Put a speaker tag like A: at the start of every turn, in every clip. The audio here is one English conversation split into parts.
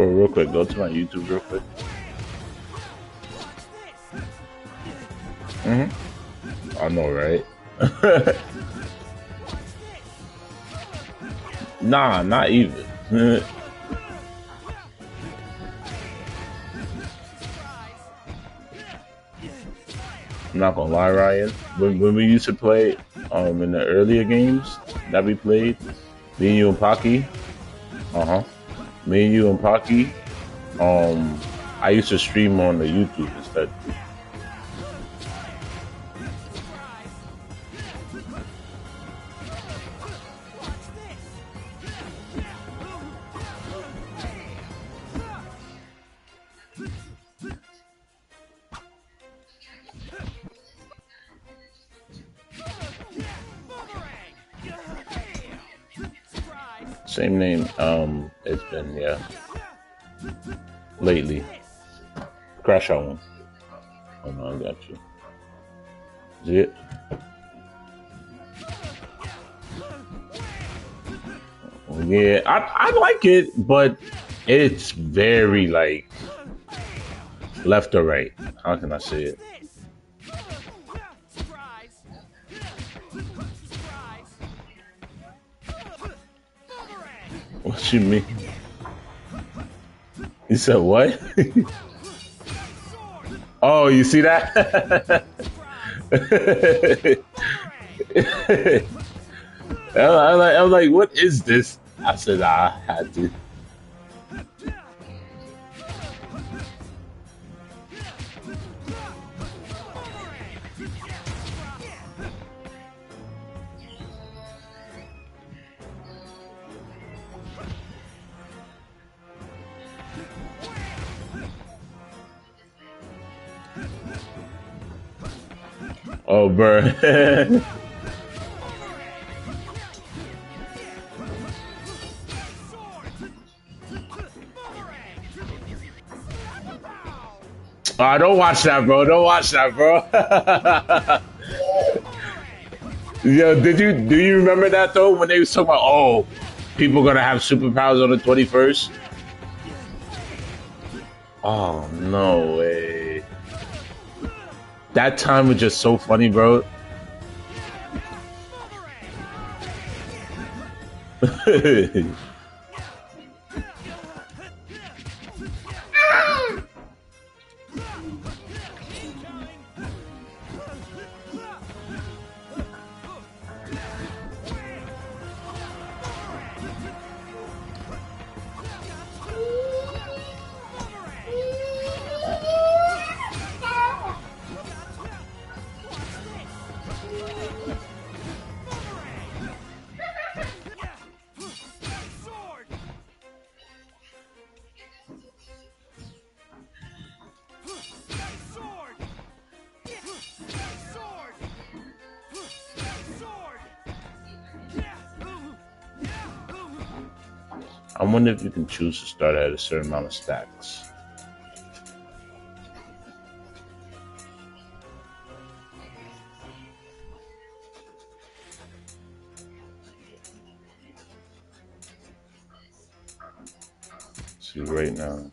A: For real quick, go to my YouTube real quick. I know, right? Nah, not even. I'm not gonna lie, Ryan. When we used to play in the earlier games that we played, me and you and Pocky, me and you and Pocky, I used to stream on the YouTube instead. Same name. It's been lately. Crash out one. Oh no, I got you. Is it? Yeah, I like it, but it's very like left or right. How can I say it? What you mean? You said what? Oh, you see that? I was like, what is this? I said, I had to. Oh, bro. Oh, don't watch that, bro. Don't watch that, bro. Yo, do you remember that though when they was talking about people gonna have superpowers on the 21st? Oh no way. That time was just so funny, bro. I wonder if you can choose to start at a certain amount of stacks. See right now.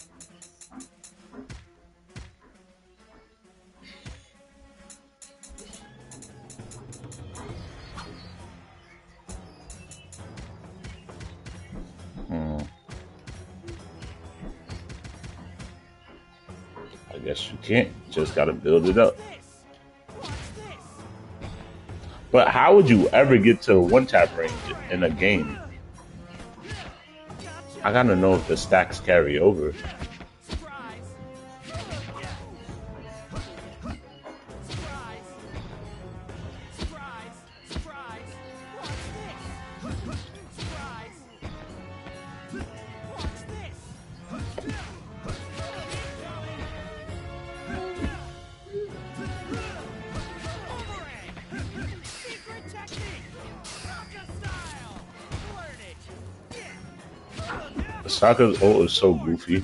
A: I guess you can't. Just gotta build it up. But how would you ever get to one tap range in a game? I gotta know if the stacks carry over. Sokka's ult is so goofy.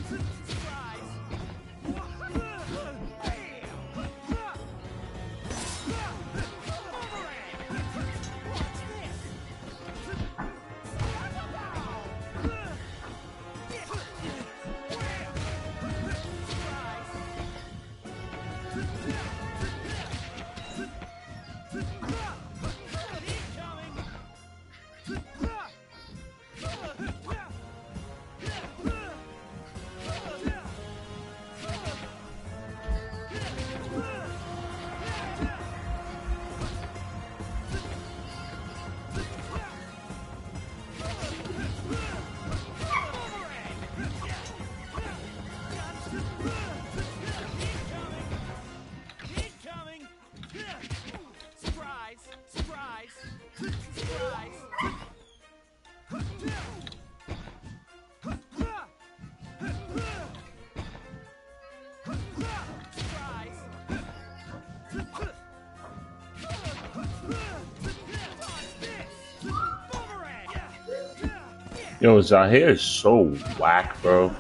A: Yo, Zahir is so whack, bro.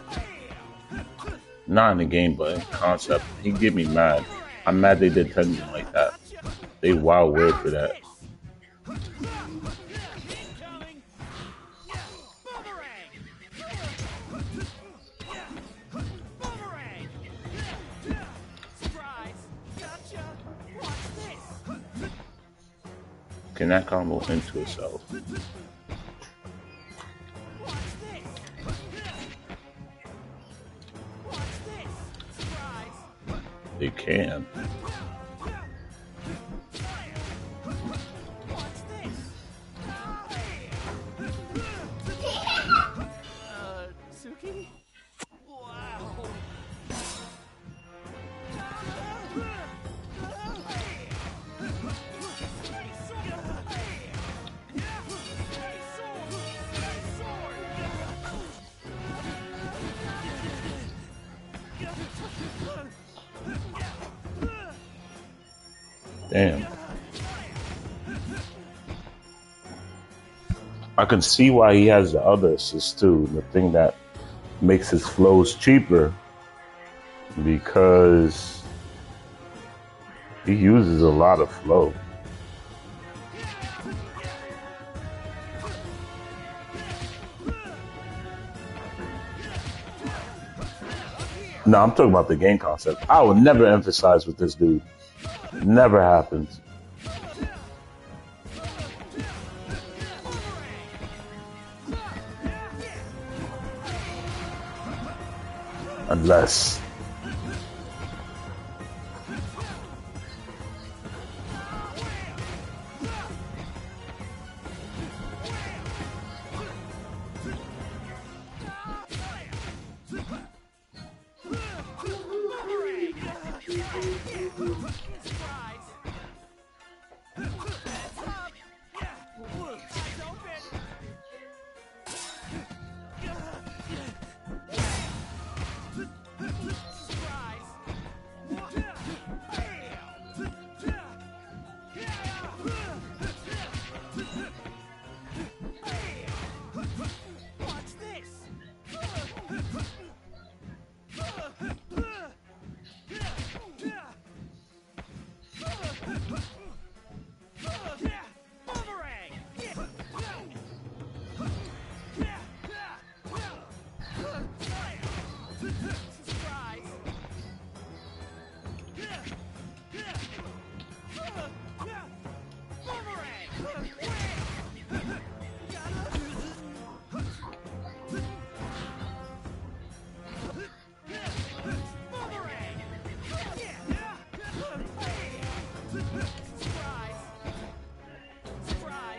A: Not in the game, but in concept. He get me mad. I'm mad they did Tenzin like that. They wild weird for that. Can that combo into itself? They can.
B: Suki? Wow.
A: Damn. I can see why he has the other assist too. The thing that makes his flows cheaper because he uses a lot of flow. No, I'm talking about the game concept. I would never emphasize with this dude. Never happens. Unless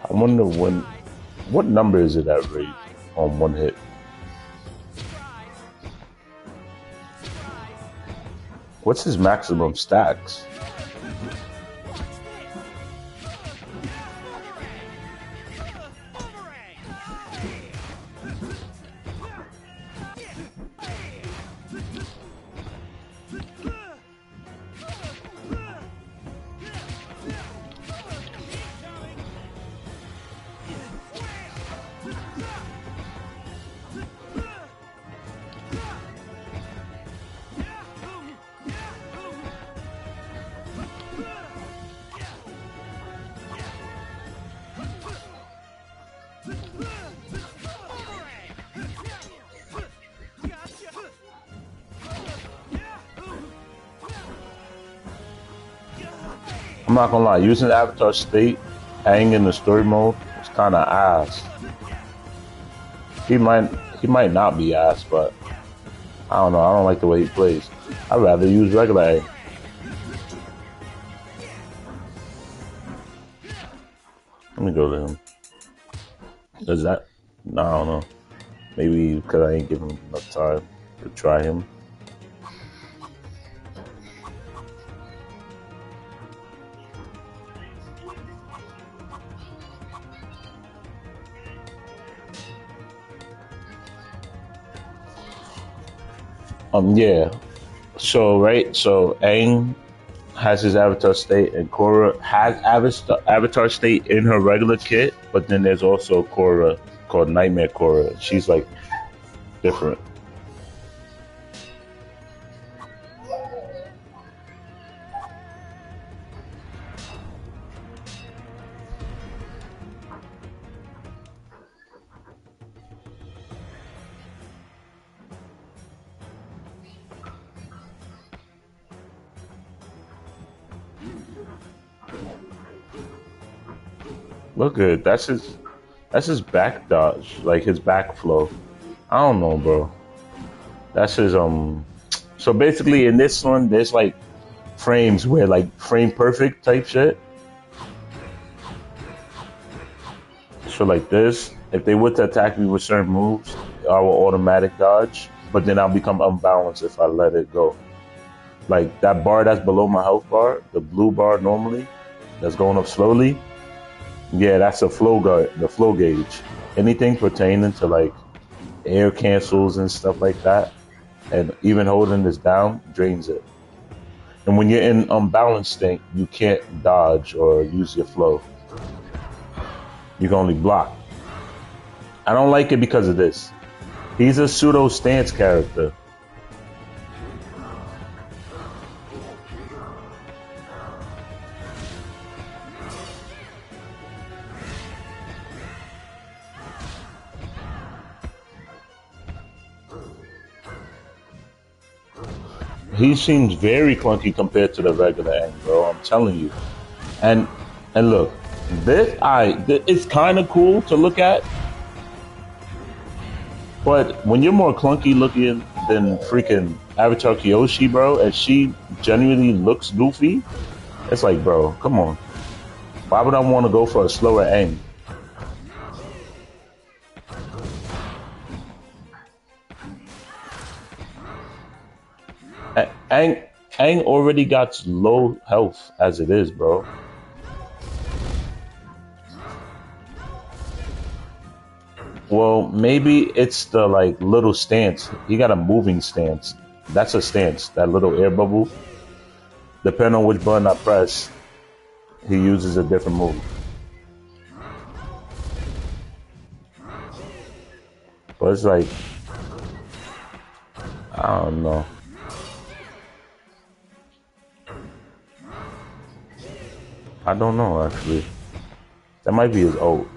A: I wonder what number is it at rate on one hit? What's his maximum stacks? I'm not gonna lie, using Avatar State, Aang in the story mode, is kind of ass. He might not be ass, but I don't know. I don't like the way he plays. I'd rather use regular Aang. Let me go to him. Does that? No, I don't know. Maybe because I ain't giving him enough time to try him. Yeah. So Aang has his Avatar State, and Korra has Avatar State in her regular kit, but then there's also Korra called Nightmare Cora. She's like different. Look good. That's his back dodge, like his back flow. I don't know, bro. That's his So basically, in this one, there's like frames where like frame perfect type shit. So like this, if they were to attack me with certain moves, I will automatic dodge, but then I'll become unbalanced if I let it go. Like that bar that's below my health bar, the blue bar normally, that's going up slowly. Yeah, that's a flow guard, the flow gauge. Anything pertaining to like air cancels and stuff like that, and even holding this down drains it. And when you're in unbalanced state, you can't dodge or use your flow. You can only block. I don't like it because of this. He's a pseudo stance character. He seems very clunky compared to the regular Aang, bro. I'm telling you. And and look, it's kind of cool to look at, but when you're more clunky looking than freaking Avatar Kyoshi, bro, and she genuinely looks goofy, it's like, bro, come on. Why would I want to go for a slower Aang? Aang already got low health as it is, bro. Well, maybe it's the like little stance. He got a moving stance. That's a stance. That little air bubble. Depending on which button I press, he uses a different move. But it's like, I don't know. I don't know actually. That might be his ult.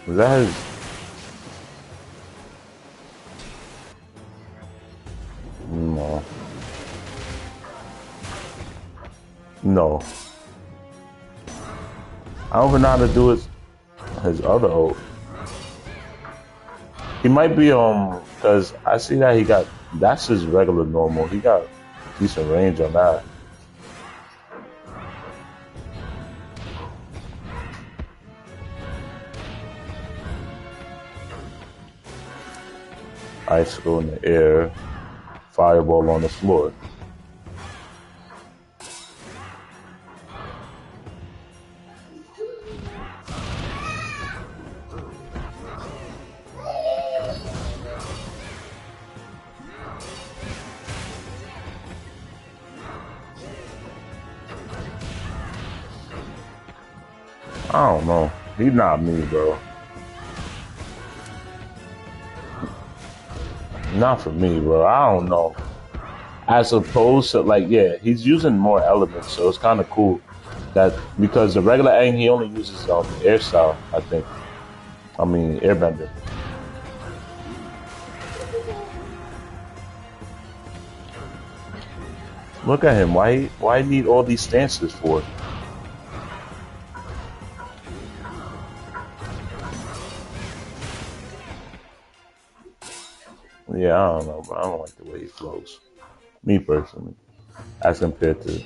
A: Was that his? No. No. I don't even know how to do his other ult. He might be because I see that he got that's his regular normal. He got decent range on that. Icicle in the air, fireball on the floor. I don't know. He's not me, bro. Not for me, bro. I don't know. As opposed to like, yeah, he's using more elements, so it's kind of cool that because the regular Aang he only uses air style, I think. I mean, airbender. Look at him. Why need all these stances for? Yeah, I don't know, but I don't like the way he flows. Me personally, as compared to.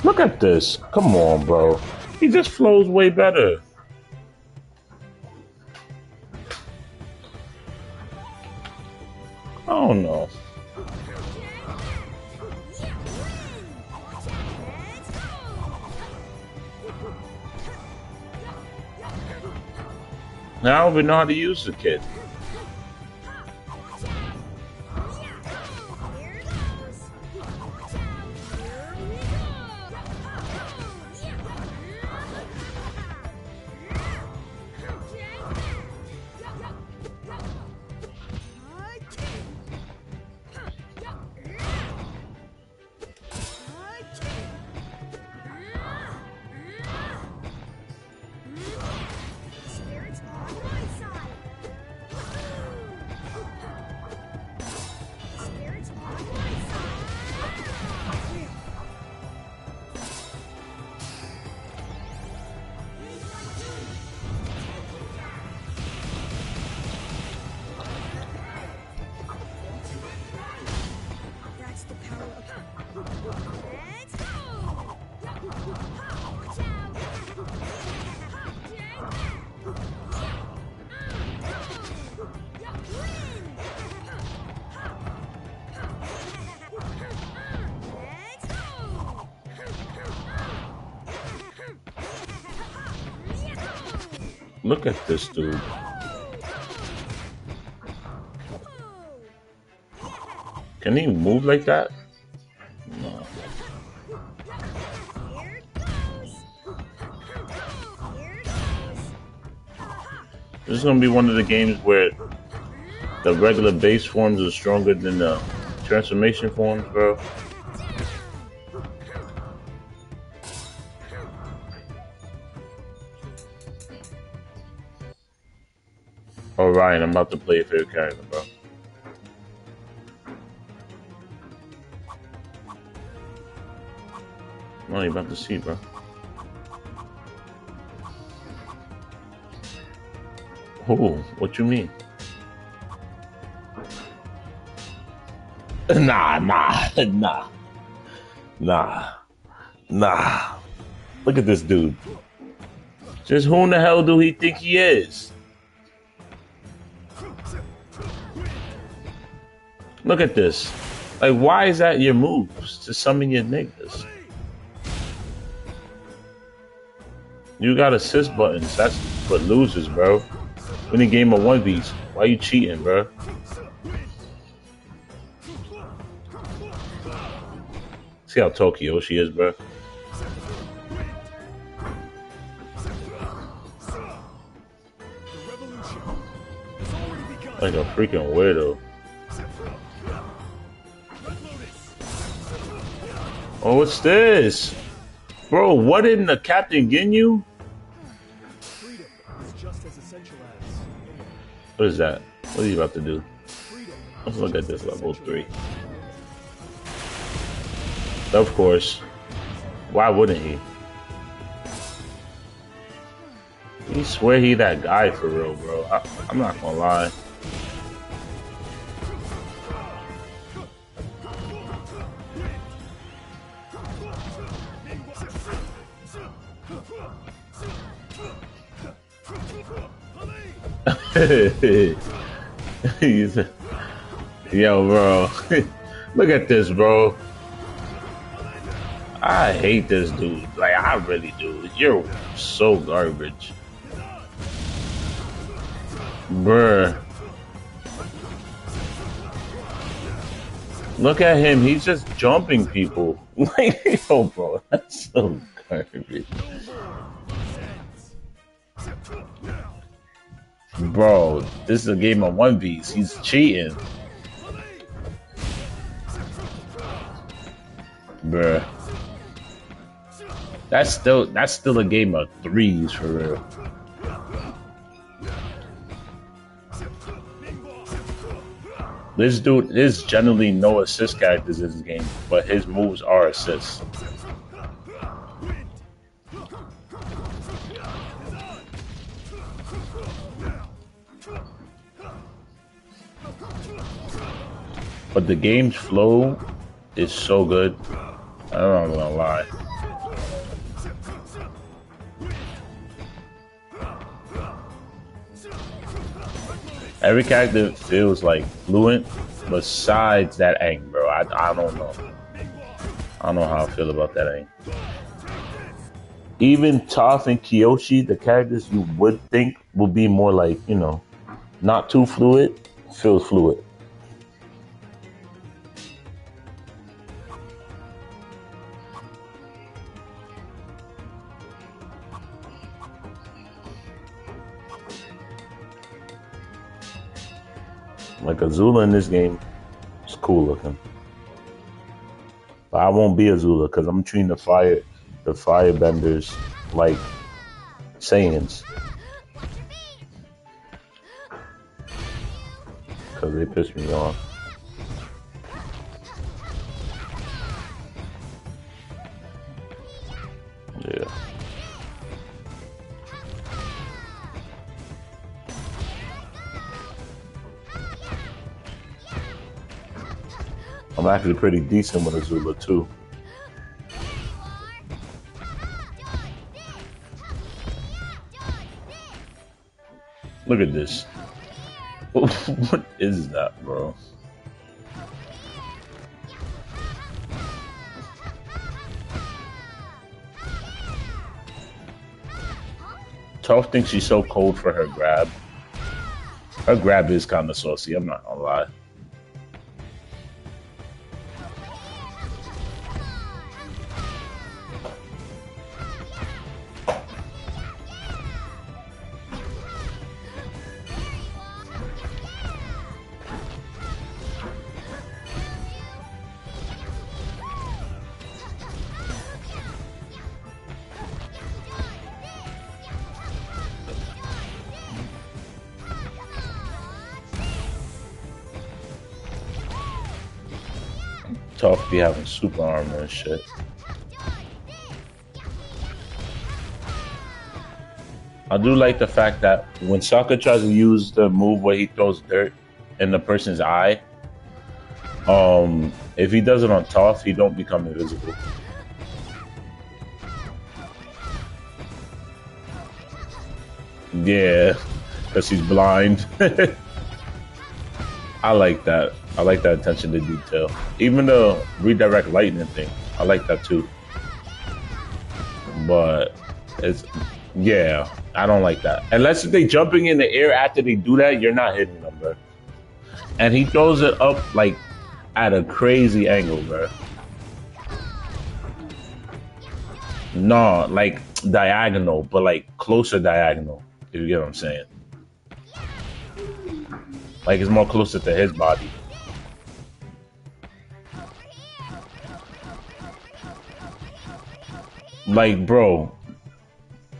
A: Look at this. Come on, bro. He just flows way better. I don't know. Now I don't even know how to use the kid. Look at this dude. Can he move like that? No. This is gonna be one of the games where the regular base forms are stronger than the transformation forms, bro. All right, I'm about to play a favorite character, bro. What are you about to see, bro? Oh, what you mean? Nah. Look at this dude. Just who in the hell do he think he is? Look at this. Like, why is that your moves? To summon your niggas. You got assist buttons. That's for losers, bro. Win a game of 1v. Why you cheating, bro? See how Tokyo she is, bro. Like a freaking weirdo. Oh, what's this? Bro, what in the Captain Ginyu? What is that? What are you about to do? Let's look at this level 3. Of course. Why wouldn't he? He swear he that guy for real, bro. I'm not gonna lie. Yo, bro. Look at this, bro. I hate this dude. Like, I really do. You're so garbage. Bruh. Look at him. He's just jumping people. Like, yo, bro. That's so garbage. Bro, this is a game of 1vs. He's cheating. Bruh. That's still a game of 3s for real. This dude, there's generally no assist characters in this game, but his moves are assists. But the game's flow is so good. I'm not gonna lie. Every character feels like fluent besides that Aang, bro. I don't know. I don't know how I feel about that Aang. Even Toph and Kyoshi, the characters you would think would be more like, you know, not too fluid, feels fluid. Like Azula in this game is cool looking. But I won't be Azula because I'm treating the firebenders like Saiyans. Because they piss me off. Yeah. I'm actually pretty decent with Azula too. Look at this. What is that, bro? Toph thinks she's so cold for her grab. Her grab is kind of saucy, I'm not gonna lie. Toph be having super armor and shit. I do like the fact that when Sokka tries to use the move where he throws dirt in the person's eye, if he does it on Toph, he don't become invisible. Yeah, because he's blind. I like that. I like that attention to detail. Even the redirect lightning thing, I like that too. But it's, yeah, I don't like that. Unless they jumping in the air after they do that, you're not hitting them, bro. And he throws it up like at a crazy angle, bro. No, like diagonal, but like closer diagonal, if you get what I'm saying. Like it's more closer to his body. Like, bro,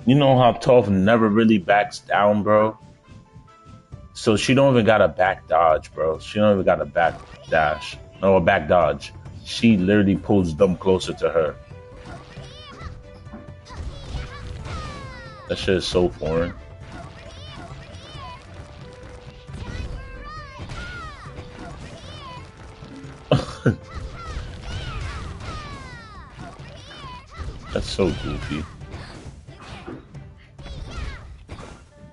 A: you know how Toph never really backs down, bro? So she don't even got a back dodge, bro. She don't even got a back dash. No, a back dodge. She literally pulls them closer to her. That shit is so foreign. That's so goofy.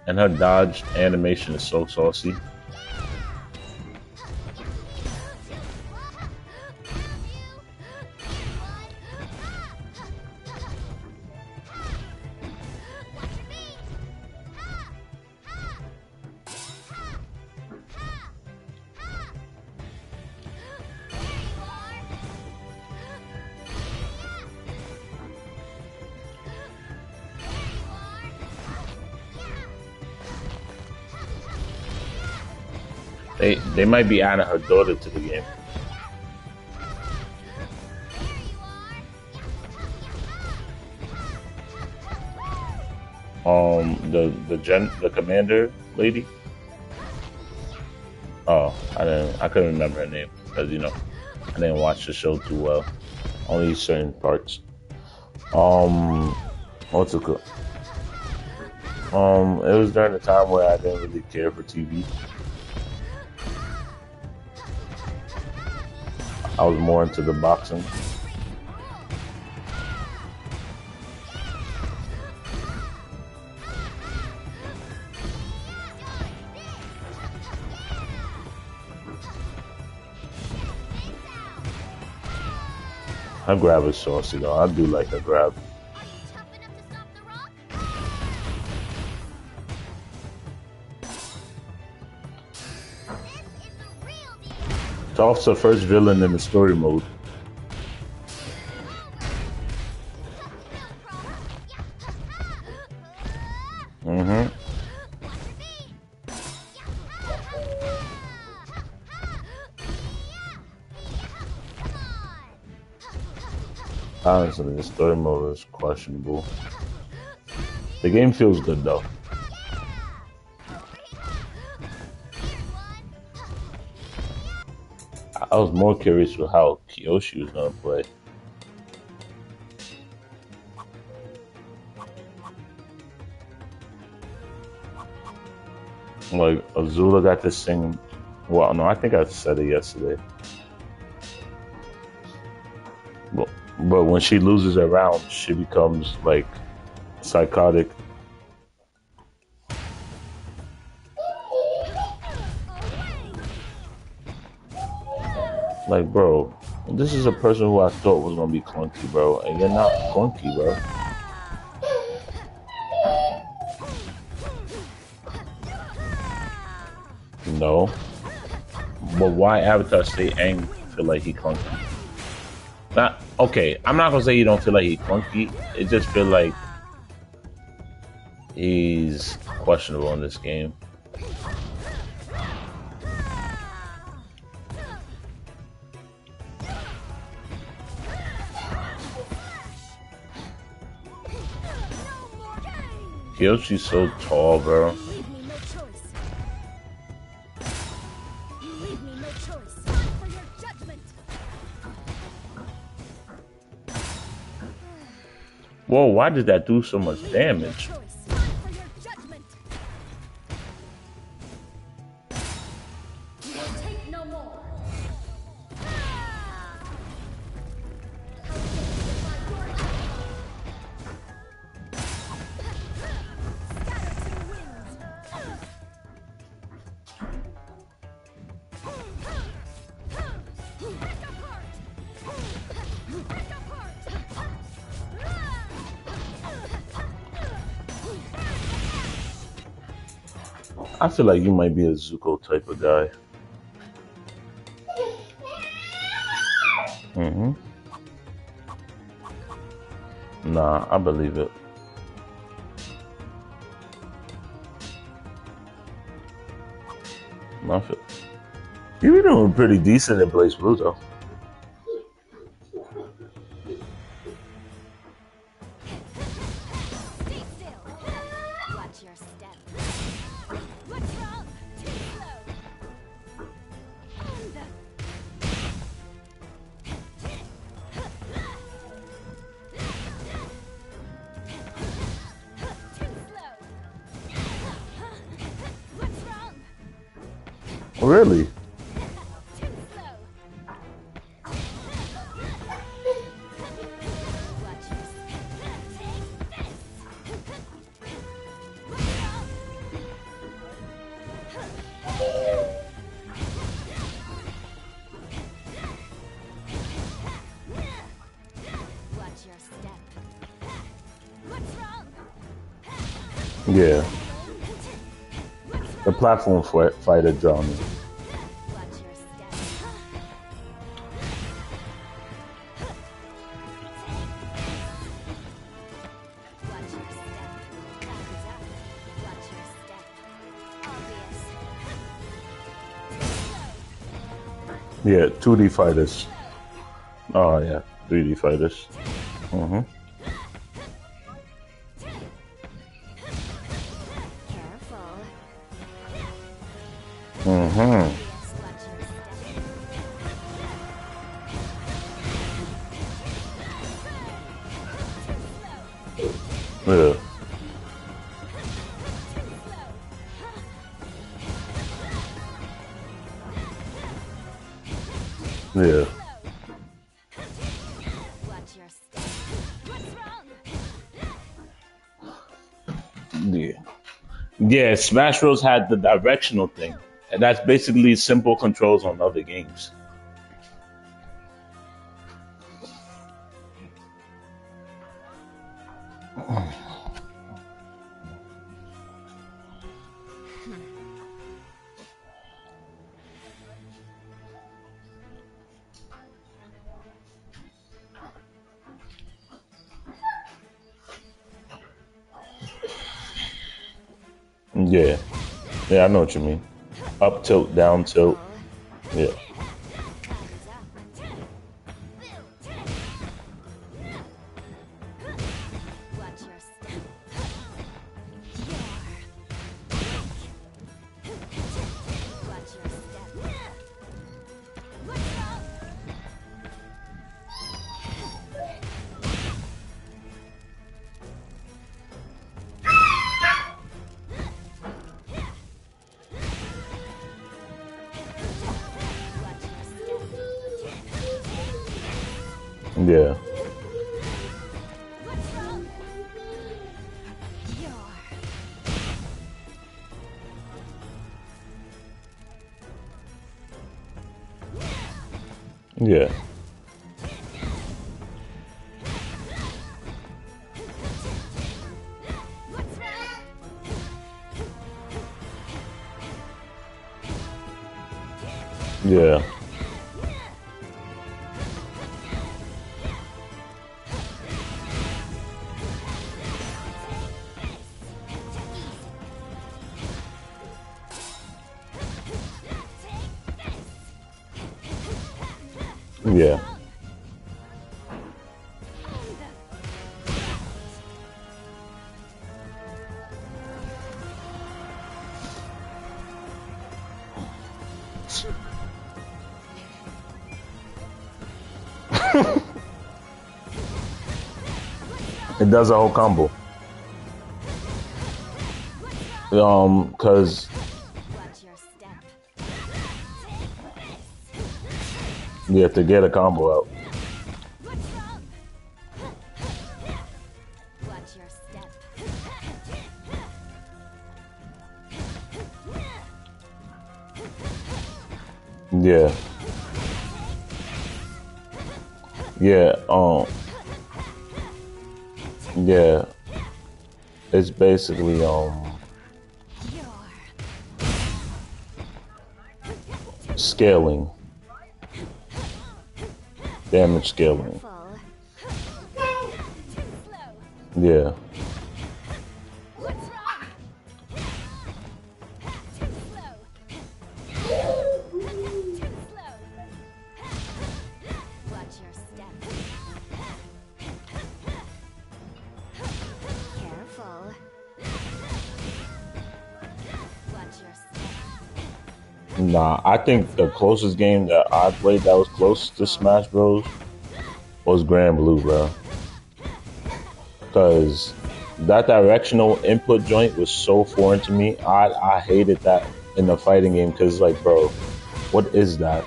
A: And her dodge animation is so saucy. They might be adding her daughter to the game. The commander lady. Oh, I couldn't remember her name because you know I didn't watch the show too well. Only certain parts. What's it called? It was during the time where I didn't really care for TV. I was more into the boxing. Her grab is saucy though. I do like her grab. Toph's the first villain in the story mode. Honestly, the story mode is questionable. The game feels good though. I was more curious with how Kyoshi was gonna play. Like Azula got this thing. Well, no, I think I said it yesterday. But when she loses a round, she becomes like psychotic. Like, bro, this is a person who I thought was gonna be clunky, bro, and you're not clunky, bro. No. But why Avatar stay angry feel like he clunky? Not okay, I'm not gonna say you don't feel like he clunky. It just feel like he's questionable in this game. Kyoshi's so tall, bro. Whoa, why did that do so much damage? I feel like you might be a Zuko type of guy. Nah, I believe it. Nothing. You were doing pretty decent in Blaze Blue, though. Really? Yeah. The platform fighter drawn me. Yeah, 2D fighters. Oh yeah, 3D fighters. Yeah. Yeah. Yeah. Yeah, Smash Bros had the directional thing. And that's basically simple controls on other games. Yeah. Yeah, I know what you mean. Up tilt, down tilt. Yeah. Yeah. Yeah. Yeah. Yeah. It does a whole combo. Cause you have to get a combo out. Yeah. Yeah. Yeah. It's basically scaling. Damage scaling. Yeah. Nah, I think the closest game that I played that was close to Smash Bros was Grand Blue, bro. Because that directional input joint was so foreign to me. I hated that in the fighting game because, like, bro, what is that?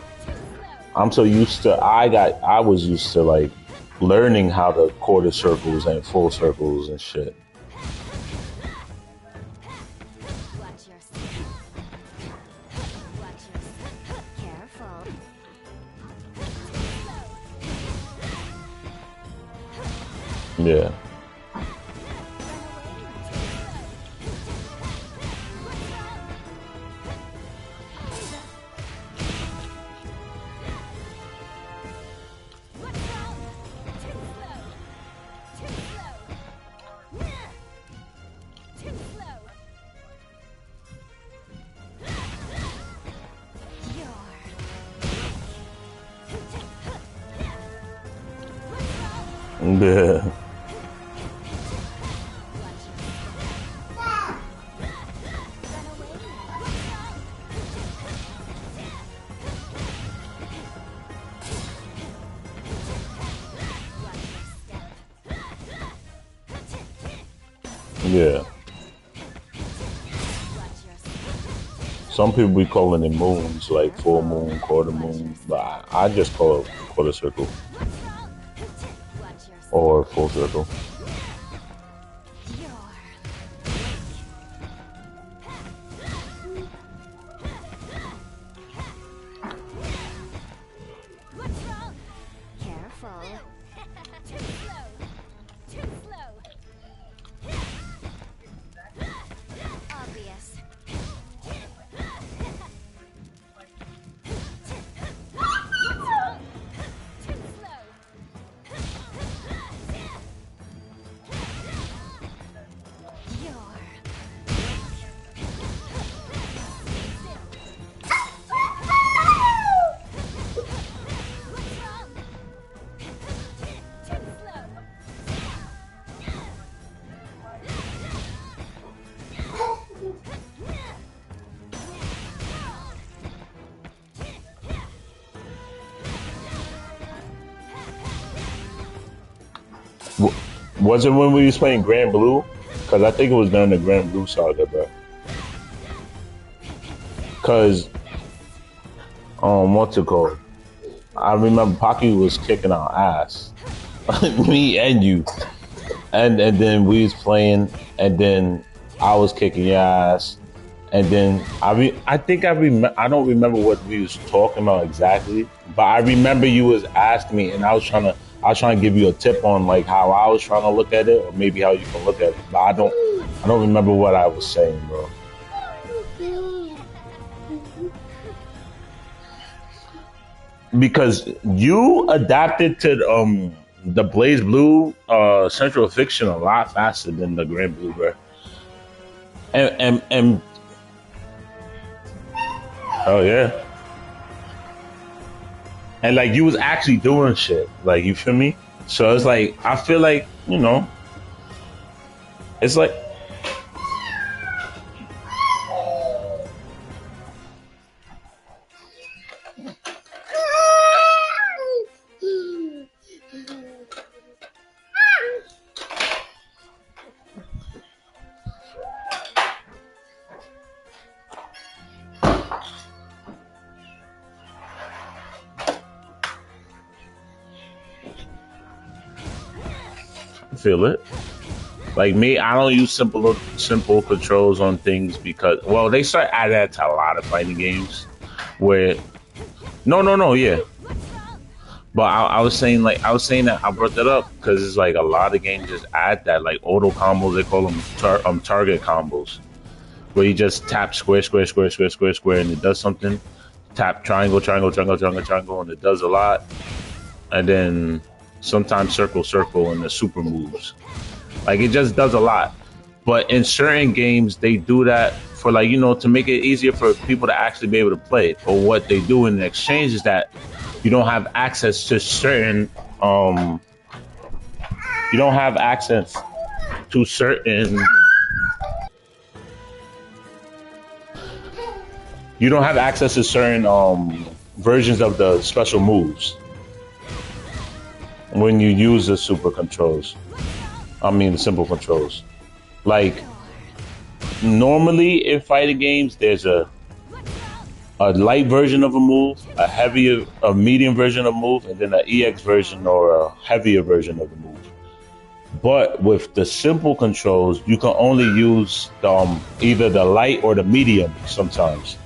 A: I'm so used to. I was used to like learning how to quarter circles and full circles and shit. Yeah. Yeah. Yeah. Some people be calling it moons, like full moon, quarter moon, but I just call it quarter circle or full circle. W- Was it when we was playing Grand Blue? Because I think it was during the Grand Blue saga, bro. Because what's it called? I remember Pocky was kicking our ass, me and you, and then we was playing, and then I was kicking your ass, and then I think I don't remember what we was talking about exactly, but I remember you was asking me, and I was trying to give you a tip on like how I was trying to look at it, or maybe how you can look at it, but I don't remember what I was saying, bro. Because you adapted to the Blaze Blue Central Fiction a lot faster than the Grand Blue, bro. And oh yeah, and like you was actually doing shit, like you feel me? So it's like I feel like it's like I feel it. Like me, I don't use simple controls on things because well, they start adding that to a lot of fighting games where no, yeah. But I was saying I was saying that I brought that up because it's like a lot of games just add that like auto combos. They call them target combos where you just tap square, and it does something. Tap triangle, and it does a lot. And then sometimes circle, and the super moves. Like it just does a lot. But in certain games, they do that for like to make it easier for people to actually be able to play it. Or what they do in exchange is that you don't have access to certain you don't have access to certain you don't have access to certain versions of the special moves when you use the super controls. I mean the simple controls. Like normally in fighting games, there's a light version of a move, a medium version of a move, and then an EX version or a heavier version of the move. But with the simple controls, you can only use either the light or the medium sometimes.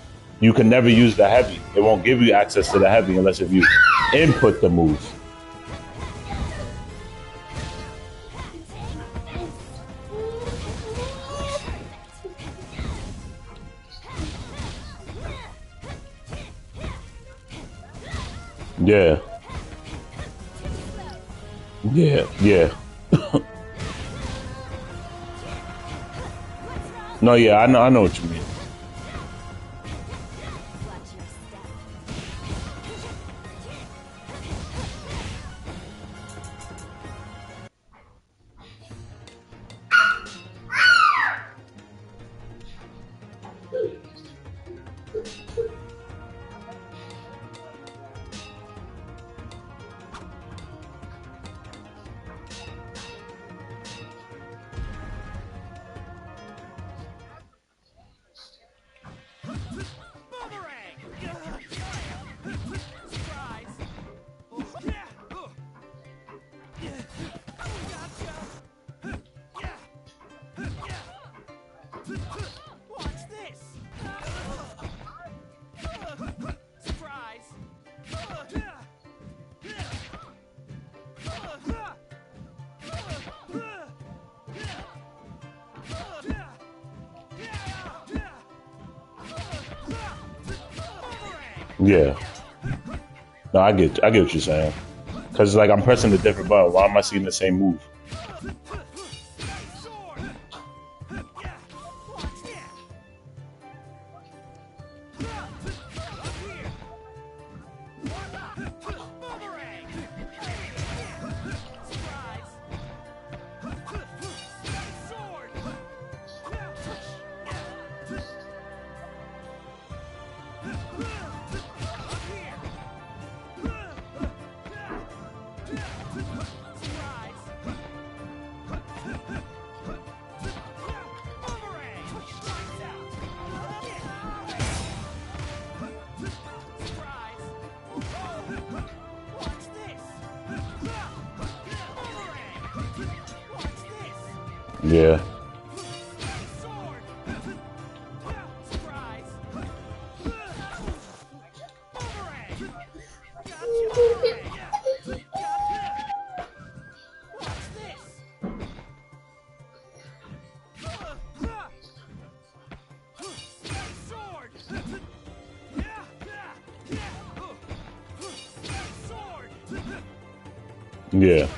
A: You can never use the heavy. It won't give you access to the heavy unless if you input the move. Yeah, yeah. No, yeah, I know what you mean. Yeah. No, I get what you're saying. Cause like I'm pressing a different button. Why am I seeing the same move? Yeah. Yeah.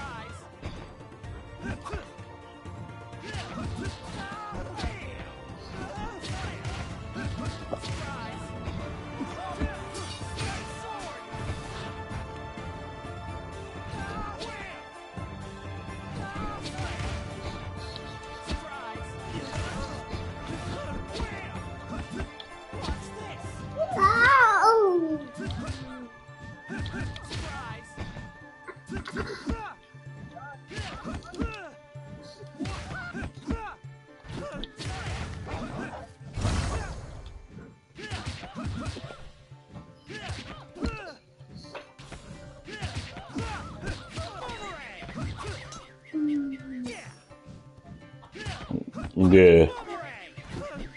A: Yeah.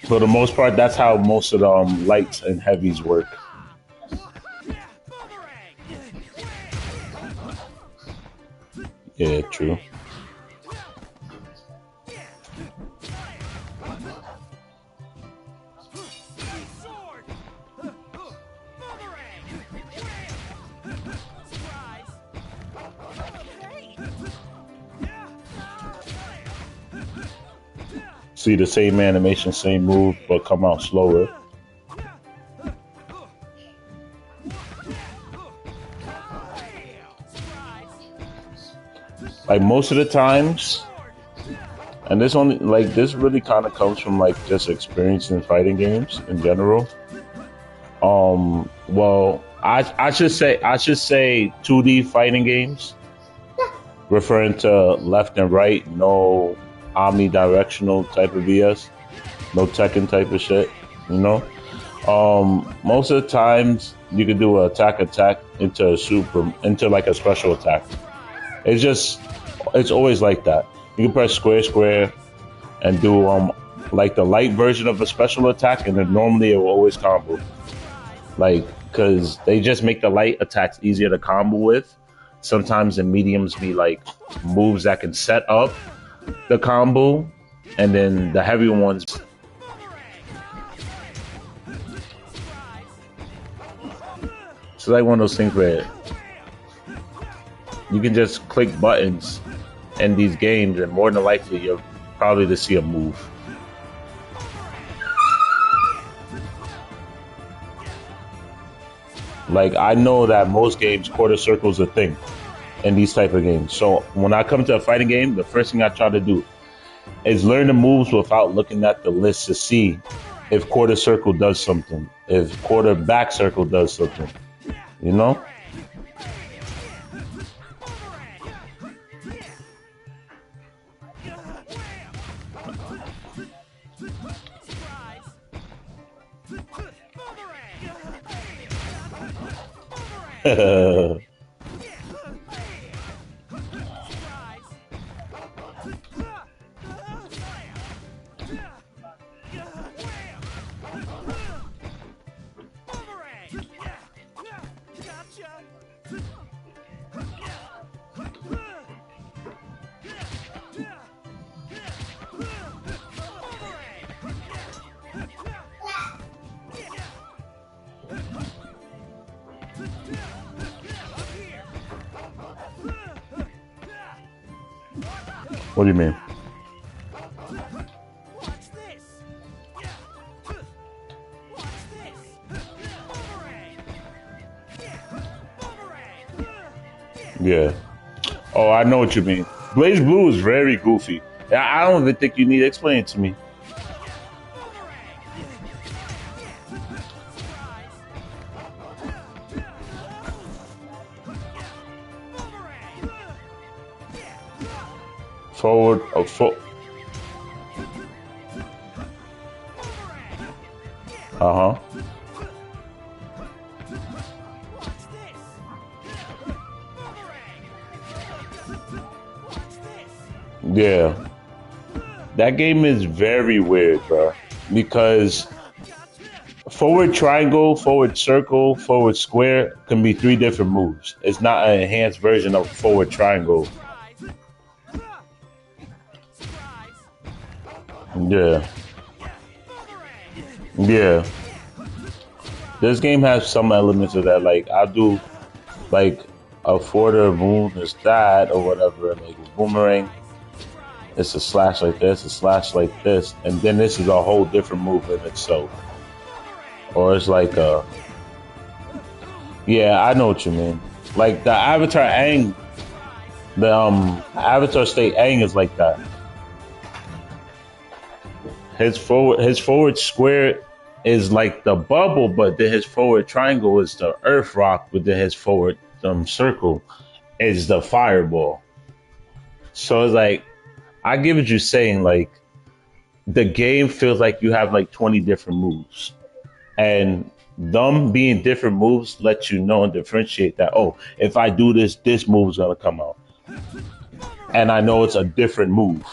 A: For the most part, that's how most of the lights and heavies work. Yeah, true. See the same animation, same move, but come out slower. Like most of the times, and this only like this really kind of comes from like just experience in fighting games in general. Well, I should say 2D fighting games, referring to left and right, no omnidirectional type of BS, no Tekken type of shit, you know. Most of the times you can do an attack into into like a special attack. It's always like that. You can press square and do like the light version of a special attack, and then normally it will always combo. Like, because they just make the light attacks easier to combo with. Sometimes the mediums be like moves that can set up the combo, and then the heavy ones. It's like one of those things where you can just click buttons in these games, and more than likely you're probably to see a move. Like, I know that most games quarter circle's a thing in these type of games. So when I come to a fighting game, the first thing I try to do is learn the moves without looking at the list to see if quarter circle does something, if quarter back circle does something, you know? What do you mean? Yeah. Oh, I know what you mean. Blaze Blue is very goofy. I don't even think you need to explain it to me. Forward, uh-huh. Yeah, that game is very weird, bro. Because forward triangle, forward circle, forward square can be three different moves. It's not an enhanced version of forward triangle. Yeah, yeah. This game has some elements of that. Like I do, like a forward move is that or whatever. Like a boomerang, it's a slash like this, a slash like this, and then this is a whole different move in itself. Or it's like a yeah, I know what you mean. Like the Avatar Aang, the Avatar State Aang is like that. His forward square is like the bubble, but then his forward triangle is the earth rock, but then his forward circle is the fireball. So it's like I get what you're saying. Like the game feels like you have like 20 different moves, and them being different moves let you know and differentiate that. Oh, if I do this, this move is gonna come out, and I know it's a different move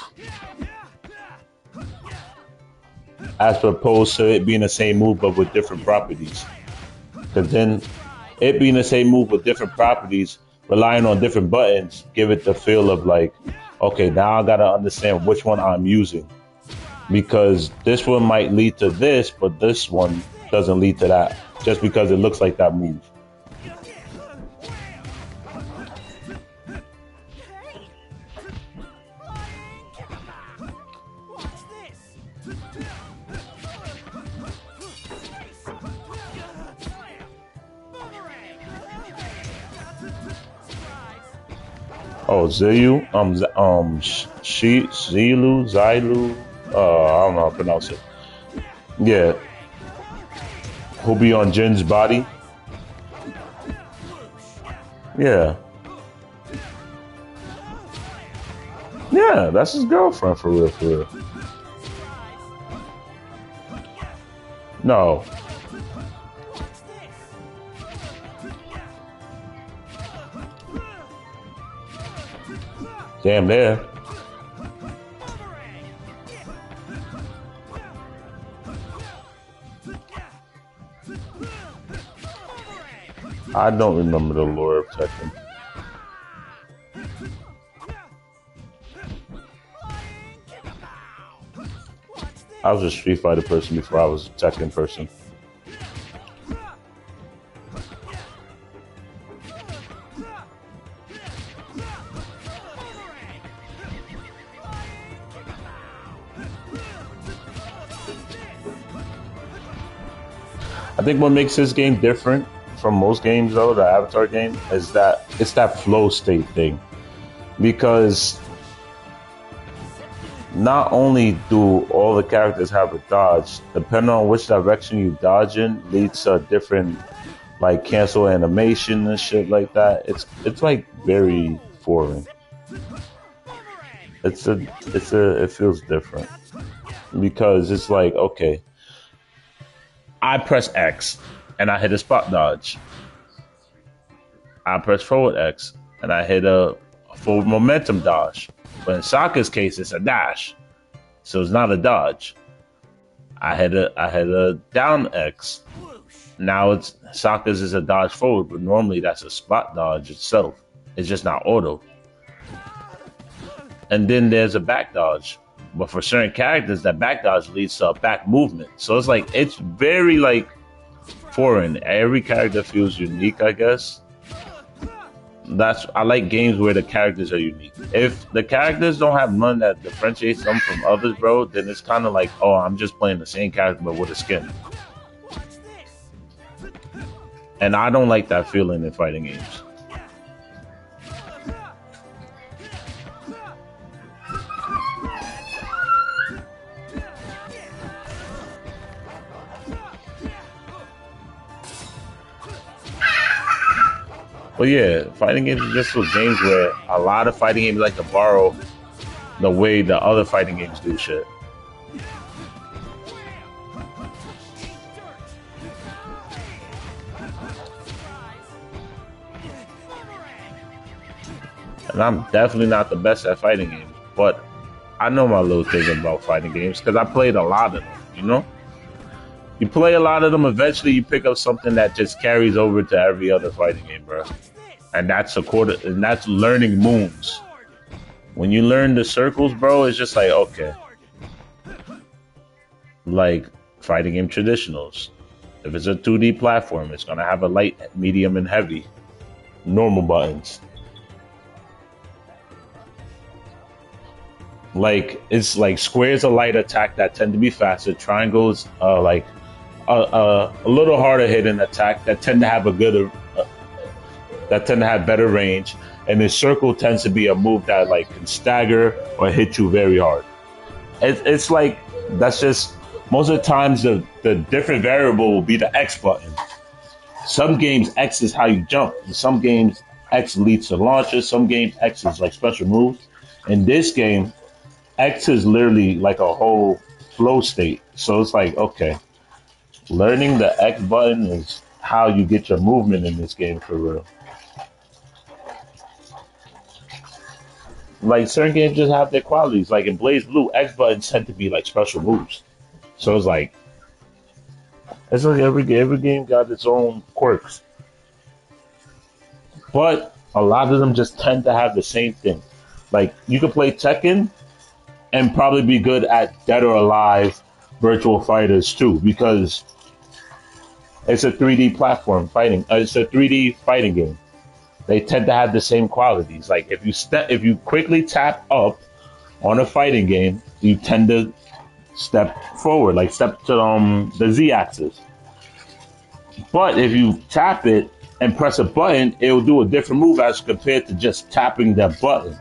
A: as opposed to it being the same move but with different properties. Because then it being the same move with different properties, relying on different buttons, give it the feel of like, okay, now I gotta understand which one I'm using. Because this one might lead to this, but this one doesn't lead to that just because it looks like that move. Oh, Ziyu, Zilu, I don't know how to pronounce it. Yeah, who'll be on Jin's body? Yeah, yeah, that's his girlfriend for real, for real. No, damn there. I don't remember the lore of Tekken. I was a Street Fighter person before I was a Tekken person. I think what makes this game different from most games, though, the Avatar game, is that it's that flow state thing. Because not only do all the characters have a dodge, depending on which direction you dodge in, leads to a different like cancel animation and shit like that. It's like very foreign. It feels different because it's like okay, I press X and I hit a spot dodge. I press forward X and I hit a forward momentum dodge. But in Sokka's case, it's a dash, so it's not a dodge. I had a down X. Now it's Sokka's is a dodge forward, but normally that's a spot dodge itself. It's just not auto. And then there's a back dodge. But for certain characters, that back dodge leads to a back movement. So it's like it's very like foreign. Every character feels unique, I guess. That's I like games where the characters are unique. If the characters don't have none that differentiates them from others, bro, then it's kind of like, oh, I'm just playing the same character but with a skin. And I don't like that feeling in fighting games. But yeah, fighting games are just those games where a lot of fighting games like to borrow the way the other fighting games do shit. And I'm definitely not the best at fighting games, but I know my little thing about fighting games because I played a lot of them. You know, you play a lot of them. Eventually, you pick up something that just carries over to every other fighting game, bro. And that's a quarter. And that's learning moves. When you learn the circles, bro, it's just like okay, like fighting game traditionals. If it's a 2D platform, it's gonna have a light, medium, and heavy. Normal buttons. Like it's like squares are light attack that tend to be faster. Triangles like a little harder hitting attack that tend to have a good that tend to have better range. And the circle tends to be a move that like can stagger or hit you very hard. It's like that's just most of the times the different variable will be the X button. Some games X is how you jump. In some games X leads to launches. Some games X is like special moves. In this game, X is literally like a whole flow state. So it's like, okay, learning the X button is how you get your movement in this game for real. Like certain games just have their qualities. Like in Blaze Blue, X buttons tend to be like special moves. So it's like every game got its own quirks. But a lot of them just tend to have the same thing. Like you could play Tekken and probably be good at Dead or Alive Virtual Fighters too, because it's a 3D platform fighting. It's a 3D fighting game. They tend to have the same qualities. Like if you quickly tap up on a fighting game, you tend to step forward, like step to the Z axis. But if you tap it and press a button, it will do a different move as compared to just tapping that button.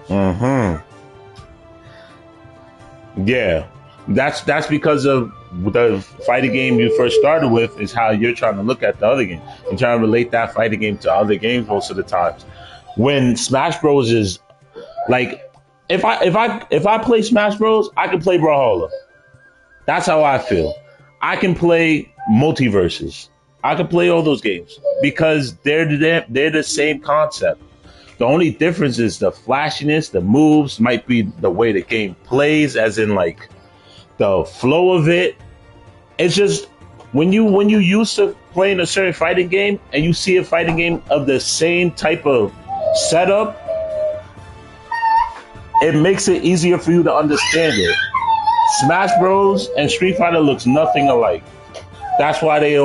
A: Hmm. Yeah, that's because of the fighting game you first started with is how you're trying to look at the other game. You're trying to relate that fighting game to other games most of the times. When Smash Bros is like, if I play Smash Bros, I can play Brawlhalla. That's how I feel. I can play multiverses. I can play all those games because they're the same concept. The only difference is the flashiness, the moves might be the way the game plays, as in like the flow of it. It's just when you used to playing a certain fighting game and you see a fighting game of the same type of setup, it makes it easier for you to understand it. Smash Bros and Street Fighter looks nothing alike. That's why they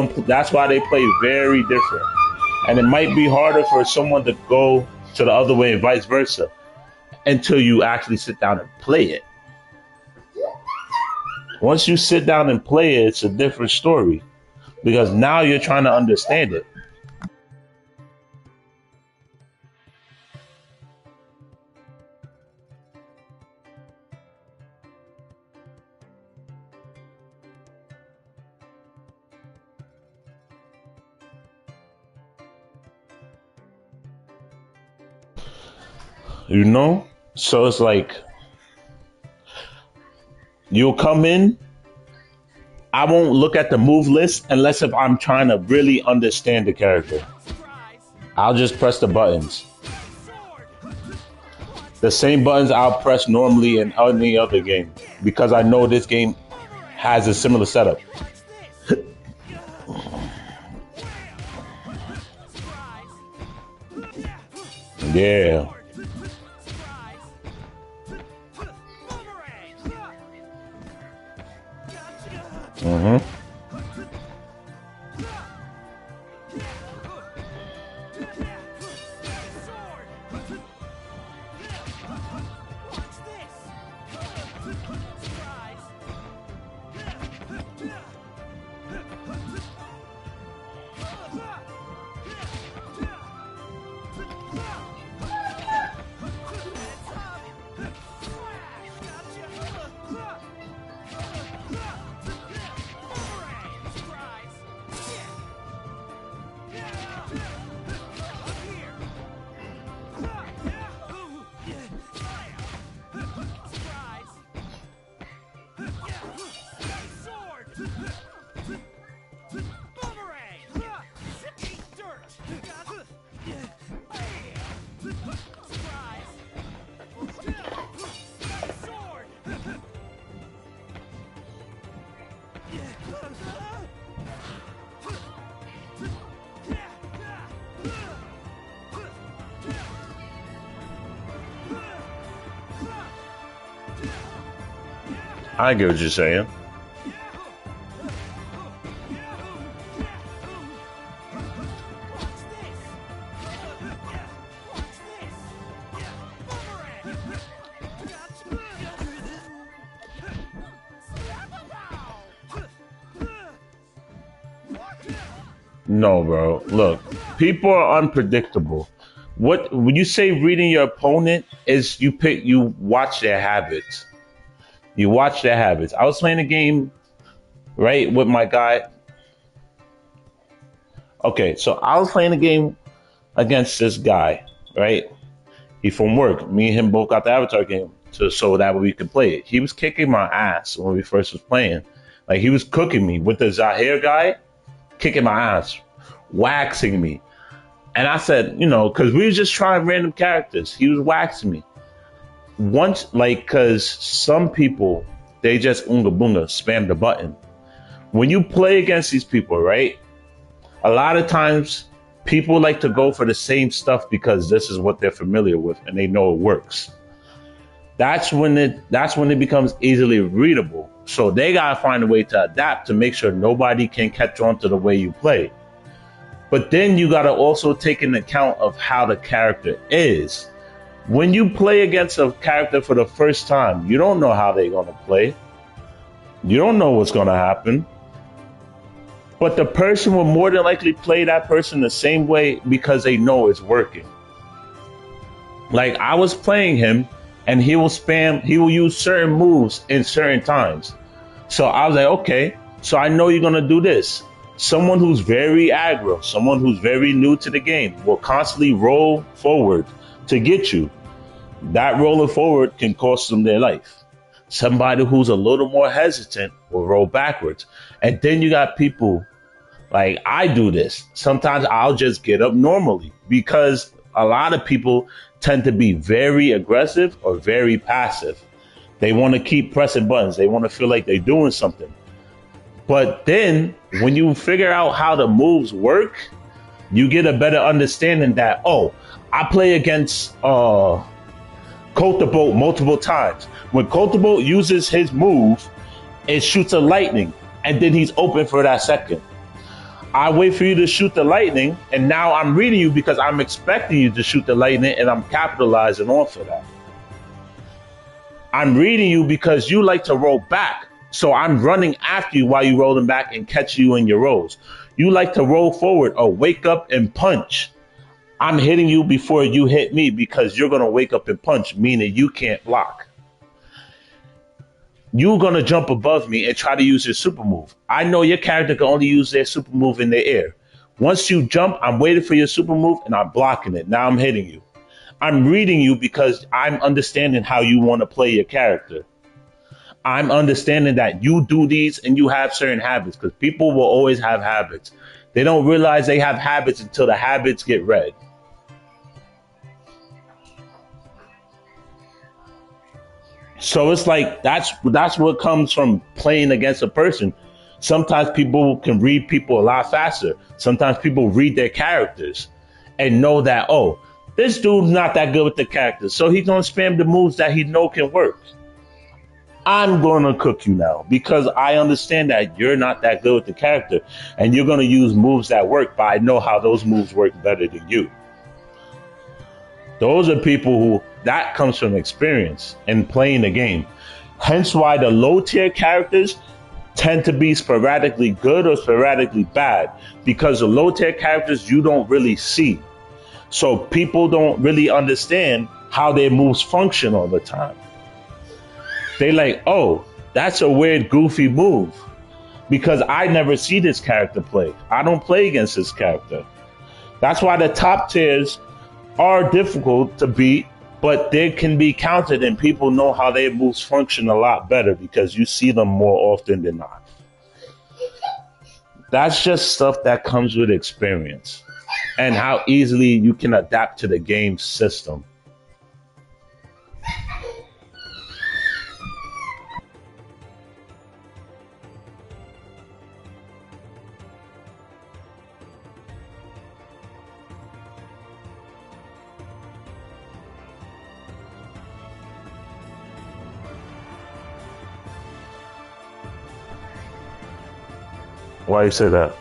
A: play very different, and it might be harder for someone to go to the other way and vice versa until you actually sit down and play it. Once you sit down and play it, it's a different story because now you're trying to understand it. You know? So it's like you'll come in. I won't look at the move list unless if I'm trying to really understand the character. I'll just press the buttons. The same buttons I'll press normally in any other game because I know this game has a similar setup. Yeah. Mm-hmm.
B: Boomerang! Eat dirt! Surprise! Sword!
A: I get what you're saying. No, bro. Look, people are unpredictable. What when you say reading your opponent is you watch their habits. You watch their habits. I was playing a game, right, with my guy. Okay, so I was playing a game against this guy, right? He from work. Me and him both got the Avatar game so that way we could play it. He was kicking my ass when we first was playing. Like he was cooking me with the Zahir guy, kicking my ass, waxing me. And I said, because we was just trying random characters. He was waxing me. Once, because some people, they just unga bunga, spam the button. When you play against these people, right? A lot of times, people like to go for the same stuff because this is what they're familiar with and they know it works. That's when it becomes easily readable. So they gotta find a way to adapt to make sure nobody can catch on to the way you play. But then you gotta also take into account of how the character is. When you play against a character for the first time, you don't know how they're gonna play. You don't know what's gonna happen. But the person will more than likely play that person the same way because they know it's working. Like I was playing him and he will use certain moves in certain times. So I was like, okay, so I know you're gonna do this. Someone who's very aggro, someone who's very new to the game will constantly roll forward to get you. That rolling forward can cost them their life. Somebody who's a little more hesitant will roll backwards. And then you got people like I do this. Sometimes I'll just get up normally because a lot of people tend to be very aggressive or very passive. They want to keep pressing buttons. They want to feel like they're doing something. But then when you figure out how the moves work, you get a better understanding that, I play against Cultibolt multiple times. When Cultibolt uses his move, it shoots a lightning, and then he's open for that second. I wait for you to shoot the lightning, and now I'm reading you because I'm expecting you to shoot the lightning, and I'm capitalizing on for that. I'm reading you because you like to roll back. So I'm running after you while you rolling back and catch you in your rolls. You like to roll forward or wake up and punch. I'm hitting you before you hit me because you're going to wake up and punch, meaning you can't block. You're going to jump above me and try to use your super move. I know your character can only use their super move in the air. Once you jump, I'm waiting for your super move and I'm blocking it. Now I'm hitting you. I'm reading you because I'm understanding how you want to play your character. I'm understanding that you do these and you have certain habits because people will always have habits. They don't realize they have habits until the habits get read. So it's like that's what comes from playing against a person. Sometimes people can read people a lot faster. Sometimes people read their characters and know that, this dude's not that good with the characters. So he's going to spam the moves that he know can work. I'm going to cook you now because I understand that you're not that good with the character and you're going to use moves that work, but I know how those moves work better than you. Those are people who that comes from experience and playing the game. Hence why the low tier characters tend to be sporadically good or sporadically bad because the low tier characters you don't really see. So people don't really understand how their moves function all the time. They like, that's a weird, goofy move because I never see this character play. I don't play against this character. That's why the top tiers are difficult to beat, but they can be counted and people know how their moves function a lot better because you see them more often than not. That's just stuff that comes with experience and how easily you can adapt to the game system. Why you say that?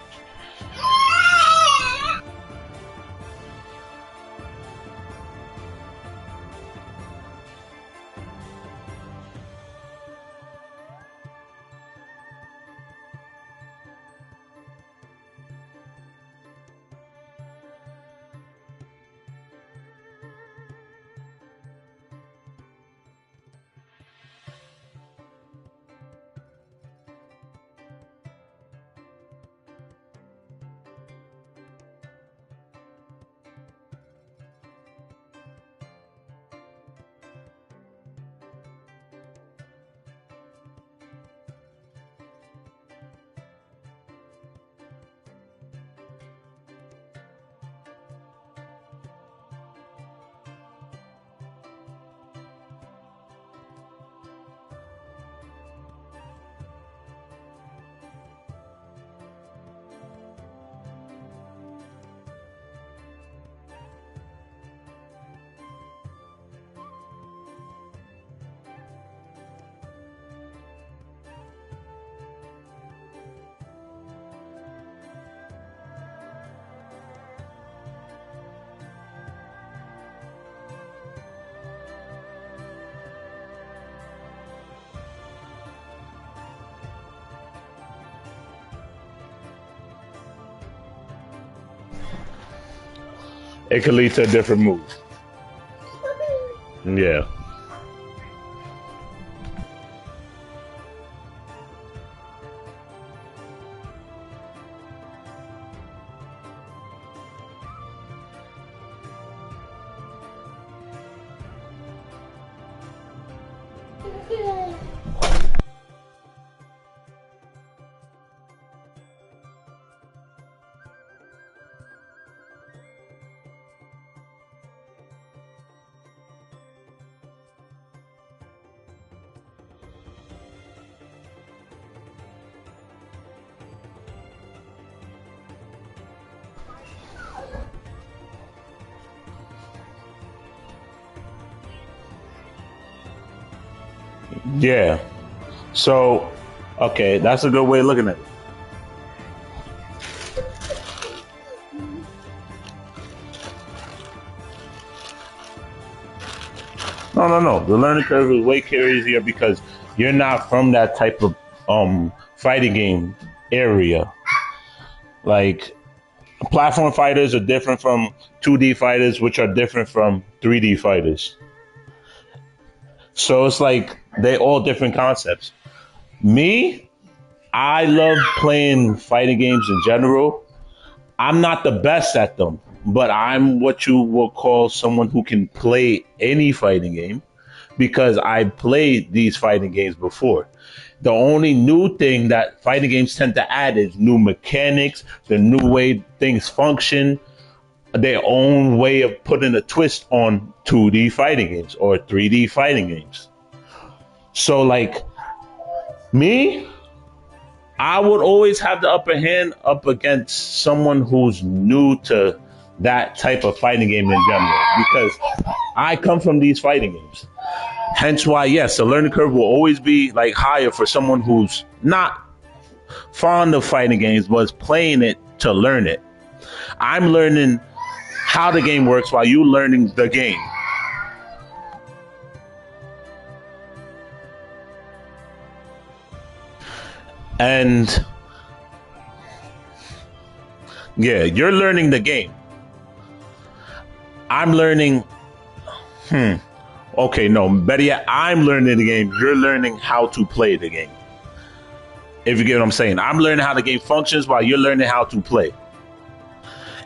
A: It could lead to a different move. Yeah. Yeah. So, okay, that's a good way of looking at it. No, no, no. The learning curve is way easier because you're not from that type of fighting game area. Like platform fighters are different from 2D fighters, which are different from 3D fighters. So it's like they all different concepts. Me, I love playing fighting games in general. I'm not the best at them, but I'm what you will call someone who can play any fighting game because I played these fighting games before. The only new thing that fighting games tend to add is new mechanics, the new way things function, their own way of putting a twist on 2D fighting games or 3D fighting games. So, like me, I would always have the upper hand up against someone who's new to that type of fighting game in general because I come from these fighting games. Hence why, yes, the learning curve will always be like higher for someone who's not fond of fighting games, but is playing it to learn it. I'm learning how the game works while you learning the game. And yeah, you're learning the game. I'm learning. Okay, no, better yet, I'm learning the game. You're learning how to play the game. If you get what I'm saying, I'm learning how the game functions while you're learning how to play.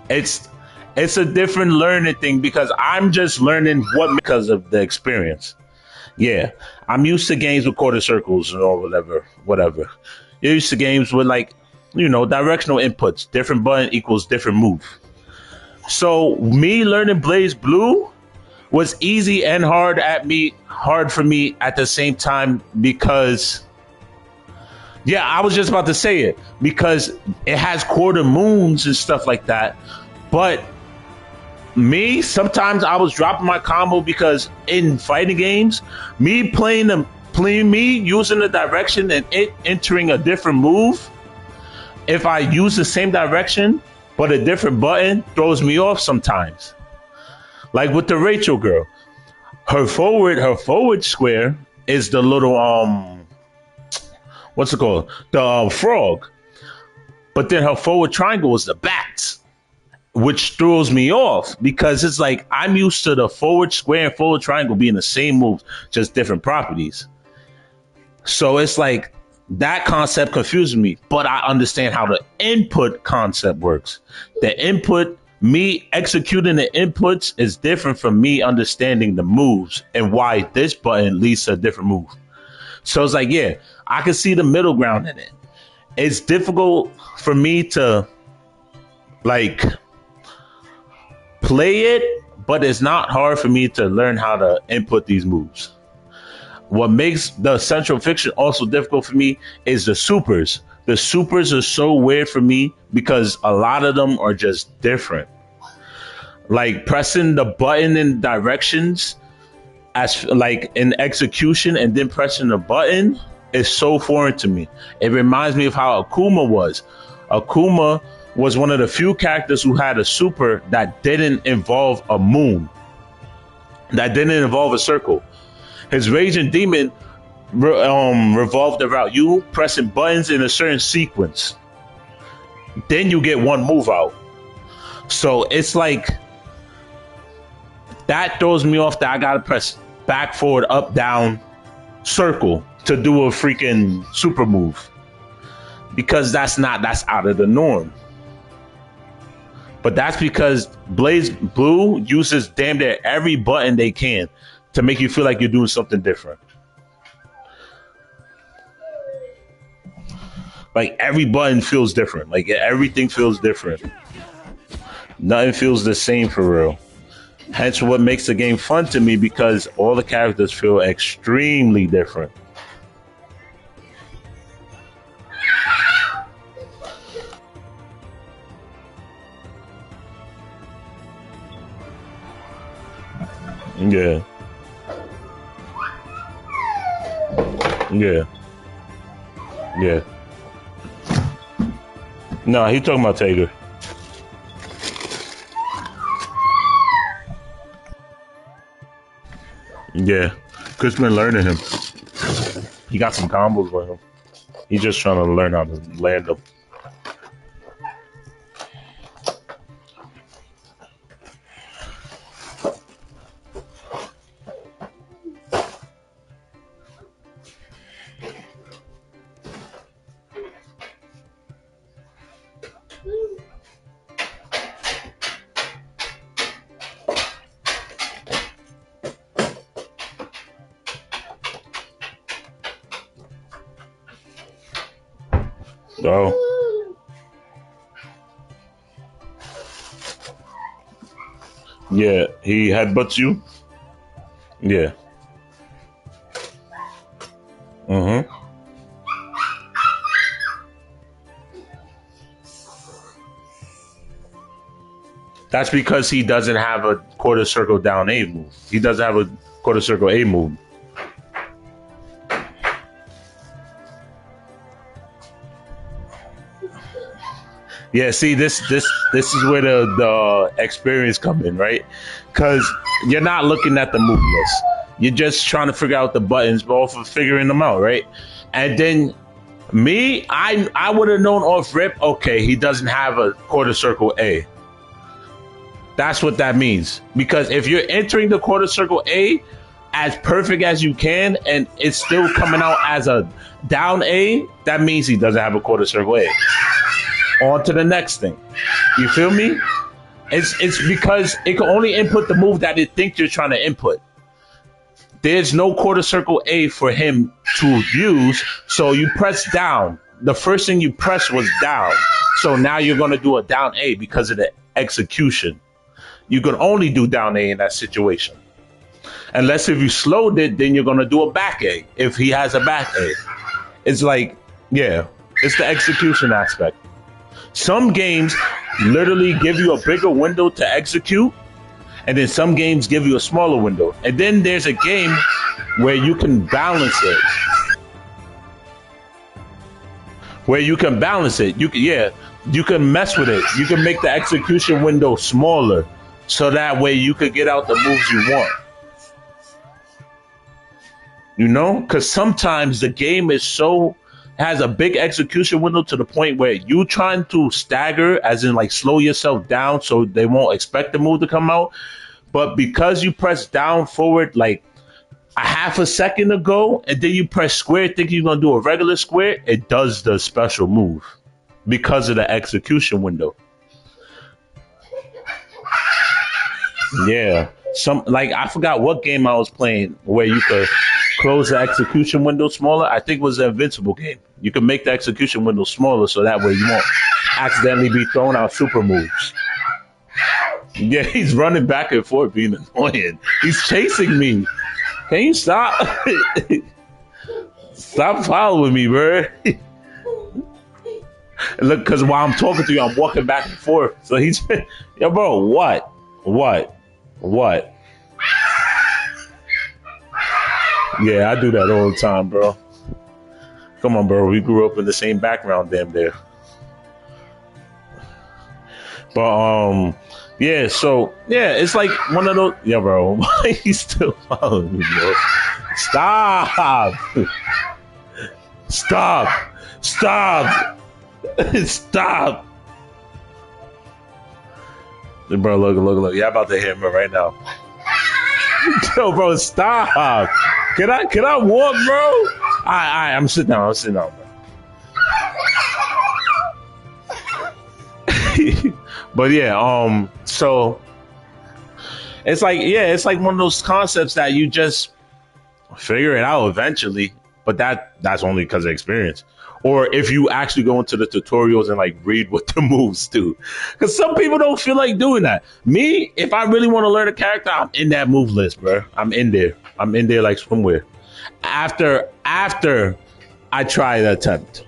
A: It's it's a different learning thing because I'm just learning what because of the experience. Yeah, I'm used to games with quarter circles or whatever, whatever. You're used to games with like directional inputs. Different button equals different move. So me learning Blaze Blue was easy and hard for me at the same time because yeah, I was just about to say it because it has quarter moons and stuff like that. But me, sometimes I was dropping my combo because in fighting games, me using the direction and it entering a different move. If I use the same direction but a different button, throws me off sometimes. Like with the Rachel girl, her forward square is the little what's it called? The frog. But then her forward triangle is the bats, which throws me off because it's like I'm used to the forward square and forward triangle being the same moves, just different properties. So it's like that concept confuses me, but I understand how the input concept works. The input, me executing the inputs is different from me understanding the moves and why this button leads to a different move. So it's like, yeah, I can see the middle ground in it. It's difficult for me to like play it, but it's not hard for me to learn how to input these moves. What makes the Central Fiction also difficult for me is the supers. The supers are so weird for me because a lot of them are just different. Like pressing the button in directions as like in execution and then pressing the button is so foreign to me. It reminds me of how Akuma was. Akuma was one of the few characters who had a super that didn't involve a moon, that didn't involve a circle. His Raging Demon revolved around you pressing buttons in a certain sequence. Then you get one move out. So it's like that throws me off that I gotta press back, forward, up, down, circle to do a freaking super move. Because that's out of the norm. But that's because Blaze Blue uses damn near every button they can to make you feel like you're doing something different. Like every button feels different. Like everything feels different. Nothing feels the same for real. Hence what makes the game fun to me because all the characters feel extremely different. Yeah. Yeah. Yeah. No, he's talking about Tager. Yeah. Chris been learning him. He got some combos with him. He's just trying to learn how to land them. Oh. Yeah, he headbutts you? Yeah. Mm-hmm. That's because he doesn't have a quarter circle down A move. He doesn't have a quarter circle A move. Yeah, see, this is where the experience come in, right? Because you're not looking at the move list. You're just trying to figure out the buttons, but off of figuring them out, right? And then me, I would have known off rip, okay, he doesn't have a quarter circle A. That's what that means. Because if you're entering the quarter circle A as perfect as you can, and it's still coming out as a down A, that means he doesn't have a quarter circle A. On to the next thing. You feel me? It's because it can only input the move that it thinks you're trying to input. There's no quarter circle A for him to use, so you press down. the first thing you pressed was down. So now you're going to do a down A because of the execution. You can only do down A in that situation. Unless if you slowed it, then you're going to do a back A if he has a back A. It's like, yeah, it's the execution aspect. Some games literally give you a bigger window to execute, and then some games give you a smaller window. And then there's a game where you can balance it. You can mess with it. You can make the execution window smaller, so that way you could get out the moves you want. You know, because sometimes the game has a big execution window to the point where you trying to stagger, as in like slow yourself down so they won't expect the move to come out. But because you press down forward like a half a second ago, and then you press square thinking you're going to do a regular square, it does the special move because of the execution window. Yeah. I forgot what game I was playing where you could close the execution window smaller. I think it was the Invincible game. You can make the execution window smaller so that way you won't accidentally be throwing out super moves. Yeah, he's running back and forth being annoying. He's chasing me. Can you stop? Stop following me, bro. Look, because while I'm talking to you, I'm walking back and forth. So he's, yo, bro, what? Yeah, I do that all the time, bro. Come on, bro. We grew up in the same background, damn near. But yeah. So yeah, it's like one of those. Yeah, bro. Why he's still following me, bro? Stop! Stop! Stop! Stop! Bro, look. Yeah, I'm about to hit him right now. Yo, bro, stop! Can I walk, bro? I'm sitting down, bro. But yeah, so it's like one of those concepts that you just figure it out eventually, but that's only because of experience. Or if you actually go into the tutorials and like read what the moves do. Because some people don't feel like doing that. Me, if I really want to learn a character, I'm in that move list, bro. I'm in there like swimwear. After I try the attempt.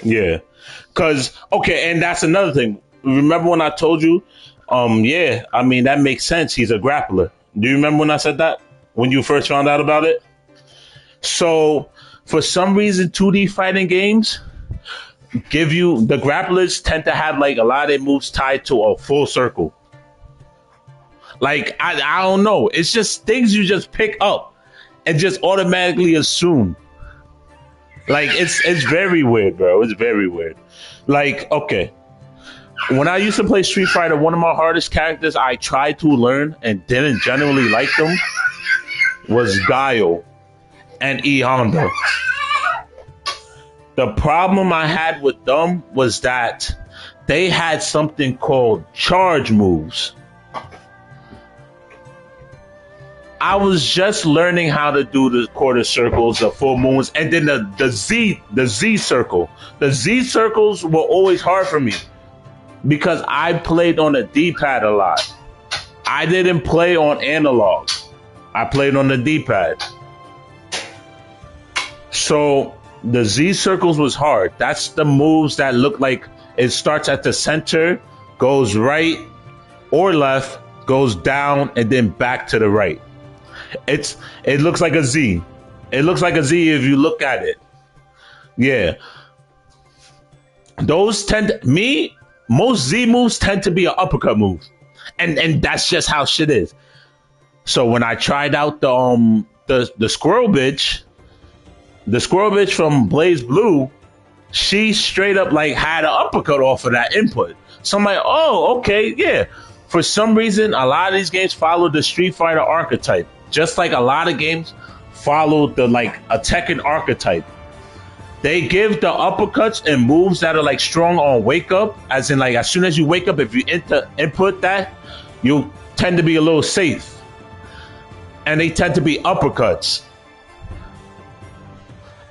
A: Yeah. Okay, and that's another thing. Remember when I told you, yeah, I mean, that makes sense. He's a grappler. Do you remember when I said that? When you first found out about it? So, for some reason, 2D fighting games give you, the grapplers tend to have like a lot of their moves tied to a full circle. Like, I don't know. It's just things you just pick up and just automatically assume. Like, it's very weird, bro. It's very weird. Like, okay. When I used to play Street Fighter, one of my hardest characters I tried to learn and didn't generally like them was Guile and E Honda. The problem I had with them was that they had something called charge moves. I was just learning how to do the quarter circles, the full moons, and then the Z circle. The Z circles were always hard for me because I played on a D-pad a lot. I didn't play on analog. I played on the D-pad. So the Z circles was hard. That's the moves that look like it starts at the center, goes right or left, goes down, and then back to the right. It looks like a Z. It looks like a Z if you look at it. Yeah. Those tend to, me most Z moves tend to be an uppercut move, and that's just how shit is. So when I tried out the squirrel bitch from Blaze Blue, she straight up like had an uppercut off of that input. So I'm like, oh, okay, yeah. For some reason, a lot of these games follow the Street Fighter archetype, just like a lot of games follow the like a Tekken archetype. They give the uppercuts and moves that are like strong on wake up, as in like as soon as you wake up, if you input that, you tend to be a little safe, and they tend to be uppercuts.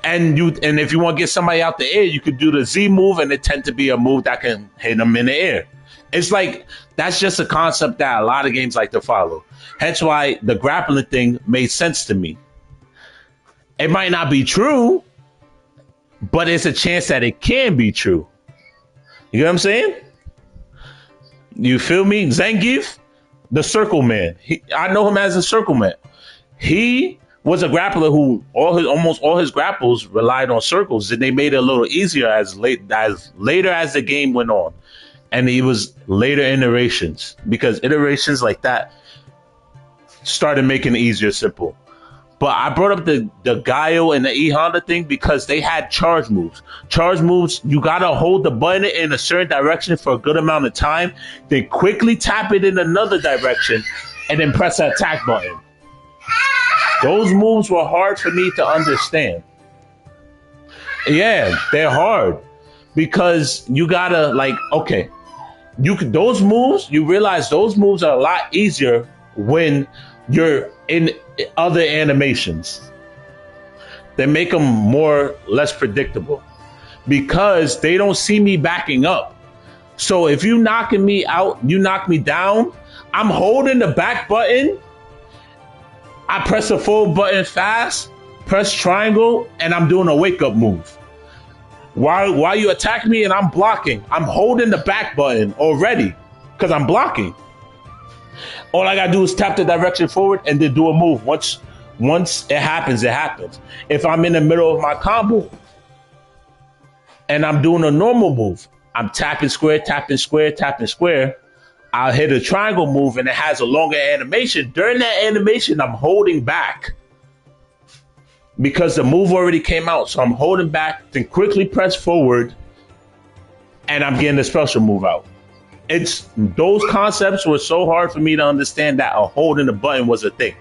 A: And if you want to get somebody out the air, you could do the Z move, and it tend to be a move that can hit them in the air. It's like that's just a concept that a lot of games like to follow. Hence why the grappling thing made sense to me. It might not be true, but it's a chance that it can be true. You know what I'm saying? You feel me? Zangief, the Circle Man. I know him as a Circle Man. He was a grappler who almost all his grapples relied on circles, and they made it a little easier as later as the game went on, and he was later iterations, because iterations like that started making it easier, simple. But I brought up the Gaio and the E Honda thing because they had charge moves. Charge moves, you gotta hold the button in a certain direction for a good amount of time, then quickly tap it in another direction, and then press the attack button. Those moves were hard for me to understand. Yeah, they're hard because you gotta like, okay, those moves, you realize those moves are a lot easier when you're in other animations. They make them less predictable because they don't see me backing up. So if you knocking me out, you knock me down, I'm holding the back button. I press the forward button fast, press triangle, and I'm doing a wake-up move. While you attack me and I'm blocking, I'm holding the back button already because I'm blocking. All I gotta do is tap the direction forward and then do a move. Once it happens, it happens. If I'm in the middle of my combo and I'm doing a normal move, I'm tapping square, tapping square, tapping square. I'll hit a triangle move and it has a longer animation. During that animation, I'm holding back because the move already came out. So I'm holding back, then quickly press forward, and I'm getting the special move out. Those concepts were so hard for me to understand that a holding the button was a thing.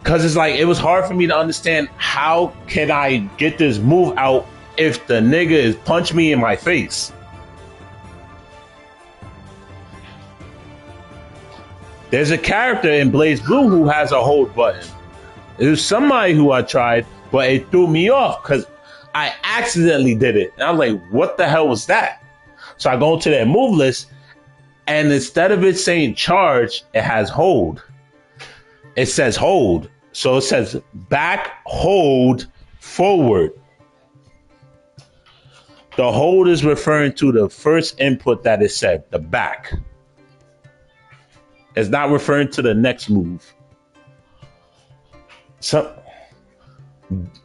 A: Because it's like, it was hard for me to understand how can I get this move out if the nigga is punch me in my face. There's a character in Blaze Blue who has a hold button. There's somebody who I tried, but it threw me off because I accidentally did it. And I was like, what the hell was that? So I go to that move list, and instead of it saying charge, it has hold. It says hold. So it says back, hold, forward. The hold is referring to the first input that it said, the back. It's not referring to the next move. So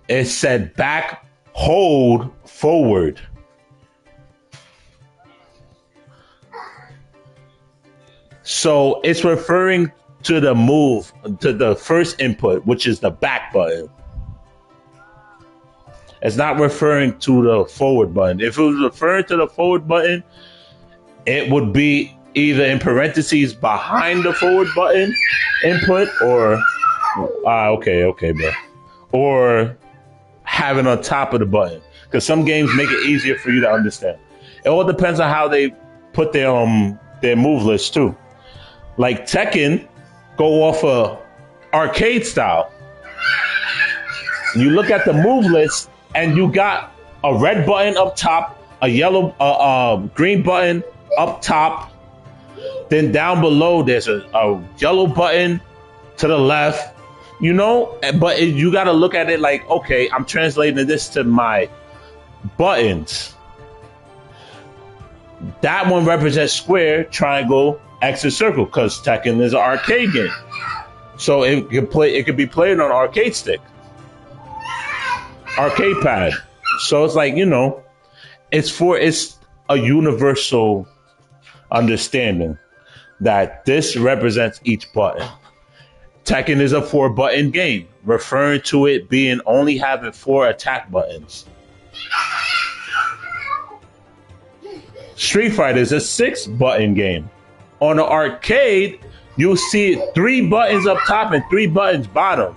A: it said back, hold, forward. So it's referring to the move, to the first input, which is the back button. It's not referring to the forward button. If it was referring to the forward button, it would be either in parentheses behind the forward button input, or okay, bro, or having on top of the button. Because some games make it easier for you to understand. It all depends on how they put their move list too. Like Tekken, go off a arcade style. You look at the move list, and you got a red button up top, a yellow, green button up top. Then down below, there's a yellow button to the left, you know? But you got to look at it like, okay, I'm translating this to my buttons. That one represents square, triangle, X, and circle, because Tekken is an arcade game. So it could be played on arcade stick, arcade pad. So it's like, you know, It's a universal understanding that this represents each button. Tekken is a 4-button game, referring to it being only having 4 attack buttons. Street Fighter is a 6-button game. On the arcade, you'll see 3 buttons up top and 3 buttons bottom.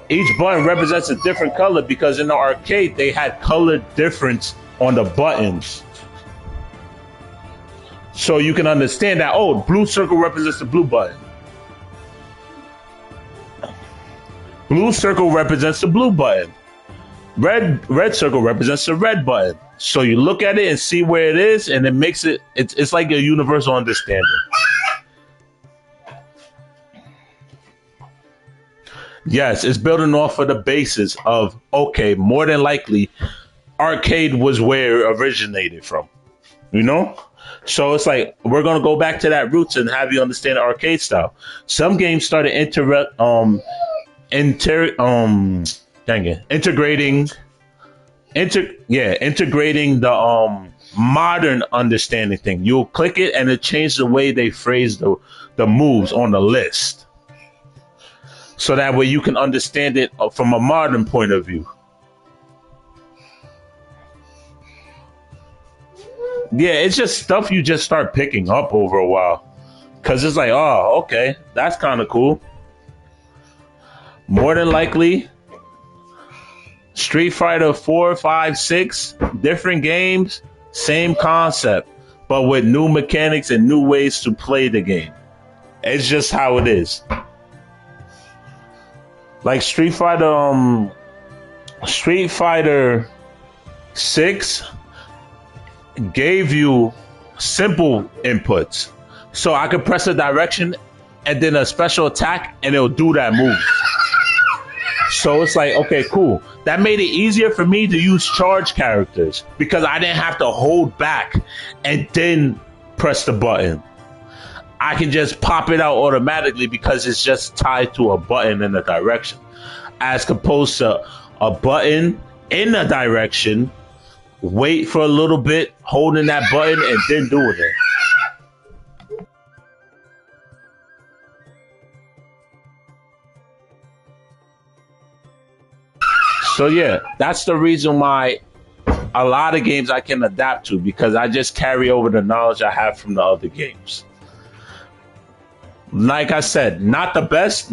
A: Each button represents a different color because in the arcade they had color difference on the buttons. So you can understand that, oh, blue circle represents the blue button. Blue circle represents the blue button. Red circle represents the red button. So you look at it and see where it is, and it makes it's like a universal understanding. Yes, it's building off of the basis of, okay, more than likely, arcade was where it originated from. You know? So it's like, we're going to go back to that roots and have you understand the arcade style. Some games started integrating the modern understanding thing. You'll click it and it changes the way they phrase the moves on the list. So that way you can understand it from a modern point of view. Yeah, it's just stuff you just start picking up over a while. Because it's like, oh, okay, that's kind of cool. More than likely, Street Fighter 4, 5, 6, different games, same concept, but with new mechanics and new ways to play the game. It's just how it is. Like Street Fighter 6 gave you simple inputs. So I could press a direction and then a special attack and it'll do that move. So it's like, okay, cool. That made it easier for me to use charge characters because I didn't have to hold back and then press the button. I can just pop it out automatically because it's just tied to a button in a direction, as opposed to a button in a direction, wait for a little bit, holding that button, and then doing it. So yeah, that's the reason why a lot of games I can adapt to, because I just carry over the knowledge I have from the other games. Like I said, not the best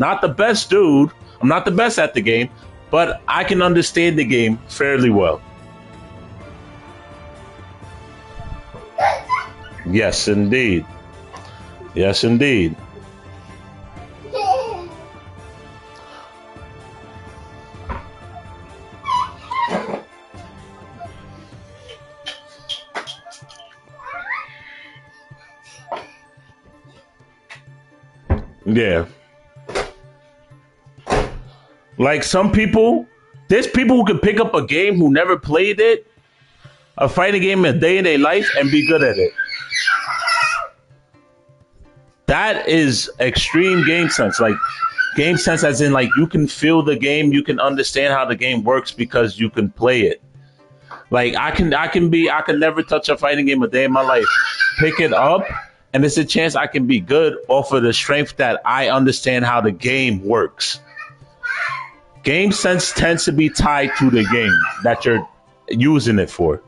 A: dude. I'm not the best at the game, but I can understand the game fairly well. Yes, indeed. Yes, indeed. Yeah. Like some people, there's people who can pick up a game who never played it, a fighting game a day in their life, and be good at it. That is extreme game sense. Like game sense as in like you can feel the game, you can understand how the game works because you can play it. Like I can never touch a fighting game a day in my life. Pick it up, and there's a chance I can be good off of the strength that I understand how the game works. Game sense tends to be tied to the game that you're using it for.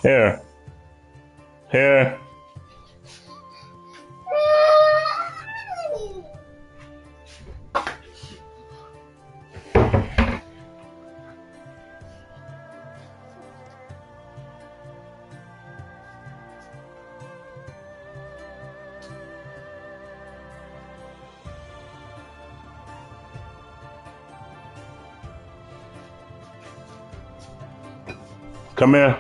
A: Here. Here. Come here.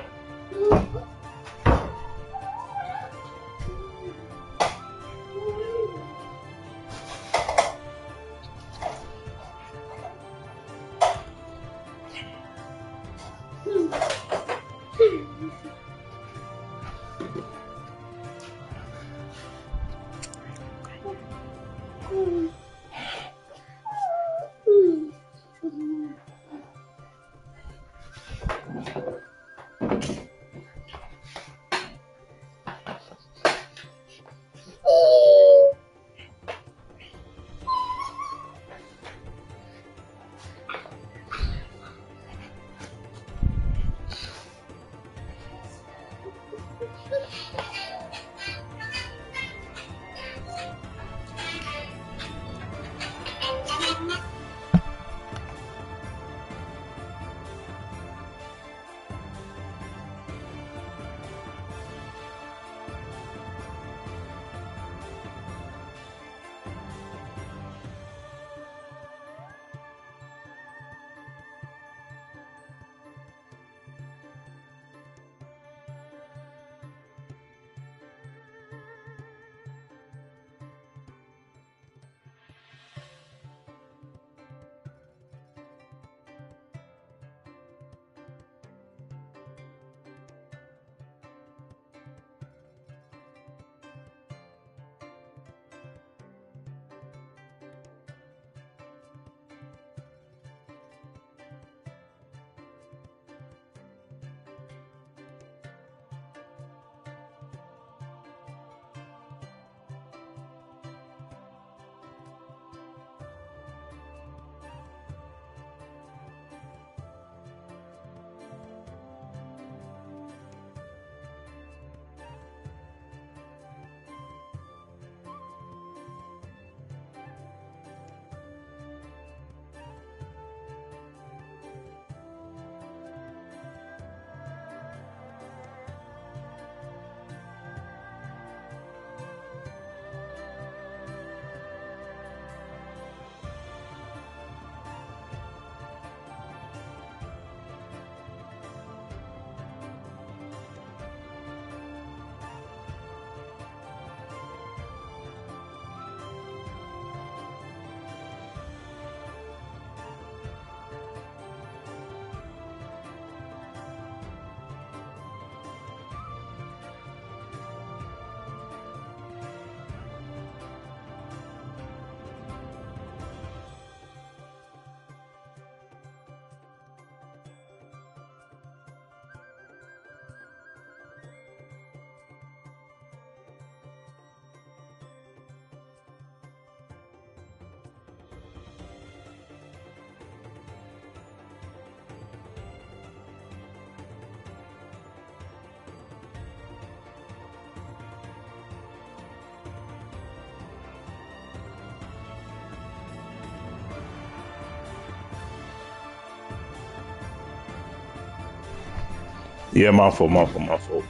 A: Yeah, my fault, my fault, my fault.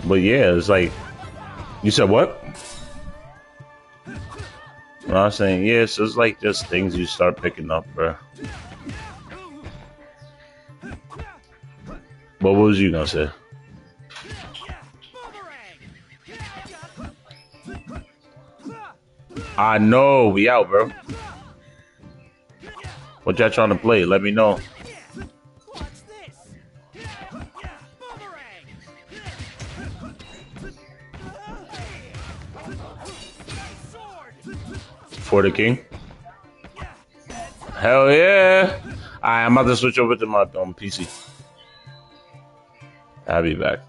A: But yeah, it's like you said what? I was saying, yeah, so it's like just things you start picking up, bro. But what was you gonna say? I know, we out, bro. What y'all trying to play? Let me know.
B: What's this?
A: For the king? Hell yeah! Alright, I'm about to switch over to my PC. I'll be back.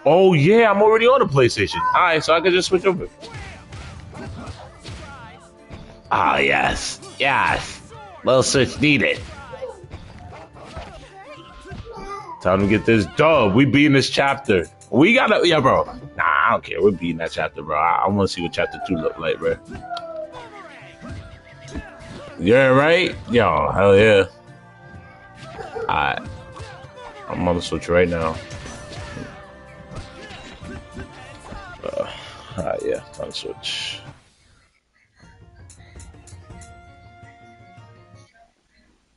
A: Oh yeah, I'm already on the PlayStation. Alright, so I can just switch over. Ah, yes. Yes. Little switch needed. Time to get this dub. We beating this chapter. We gotta, yeah, bro. Nah, I don't care. We're beating that chapter, bro. I want to see what chapter 2 look like, bro. Yeah, right? Yo, hell yeah. Alright. I'm on the switch right now. Alright, yeah, time to switch.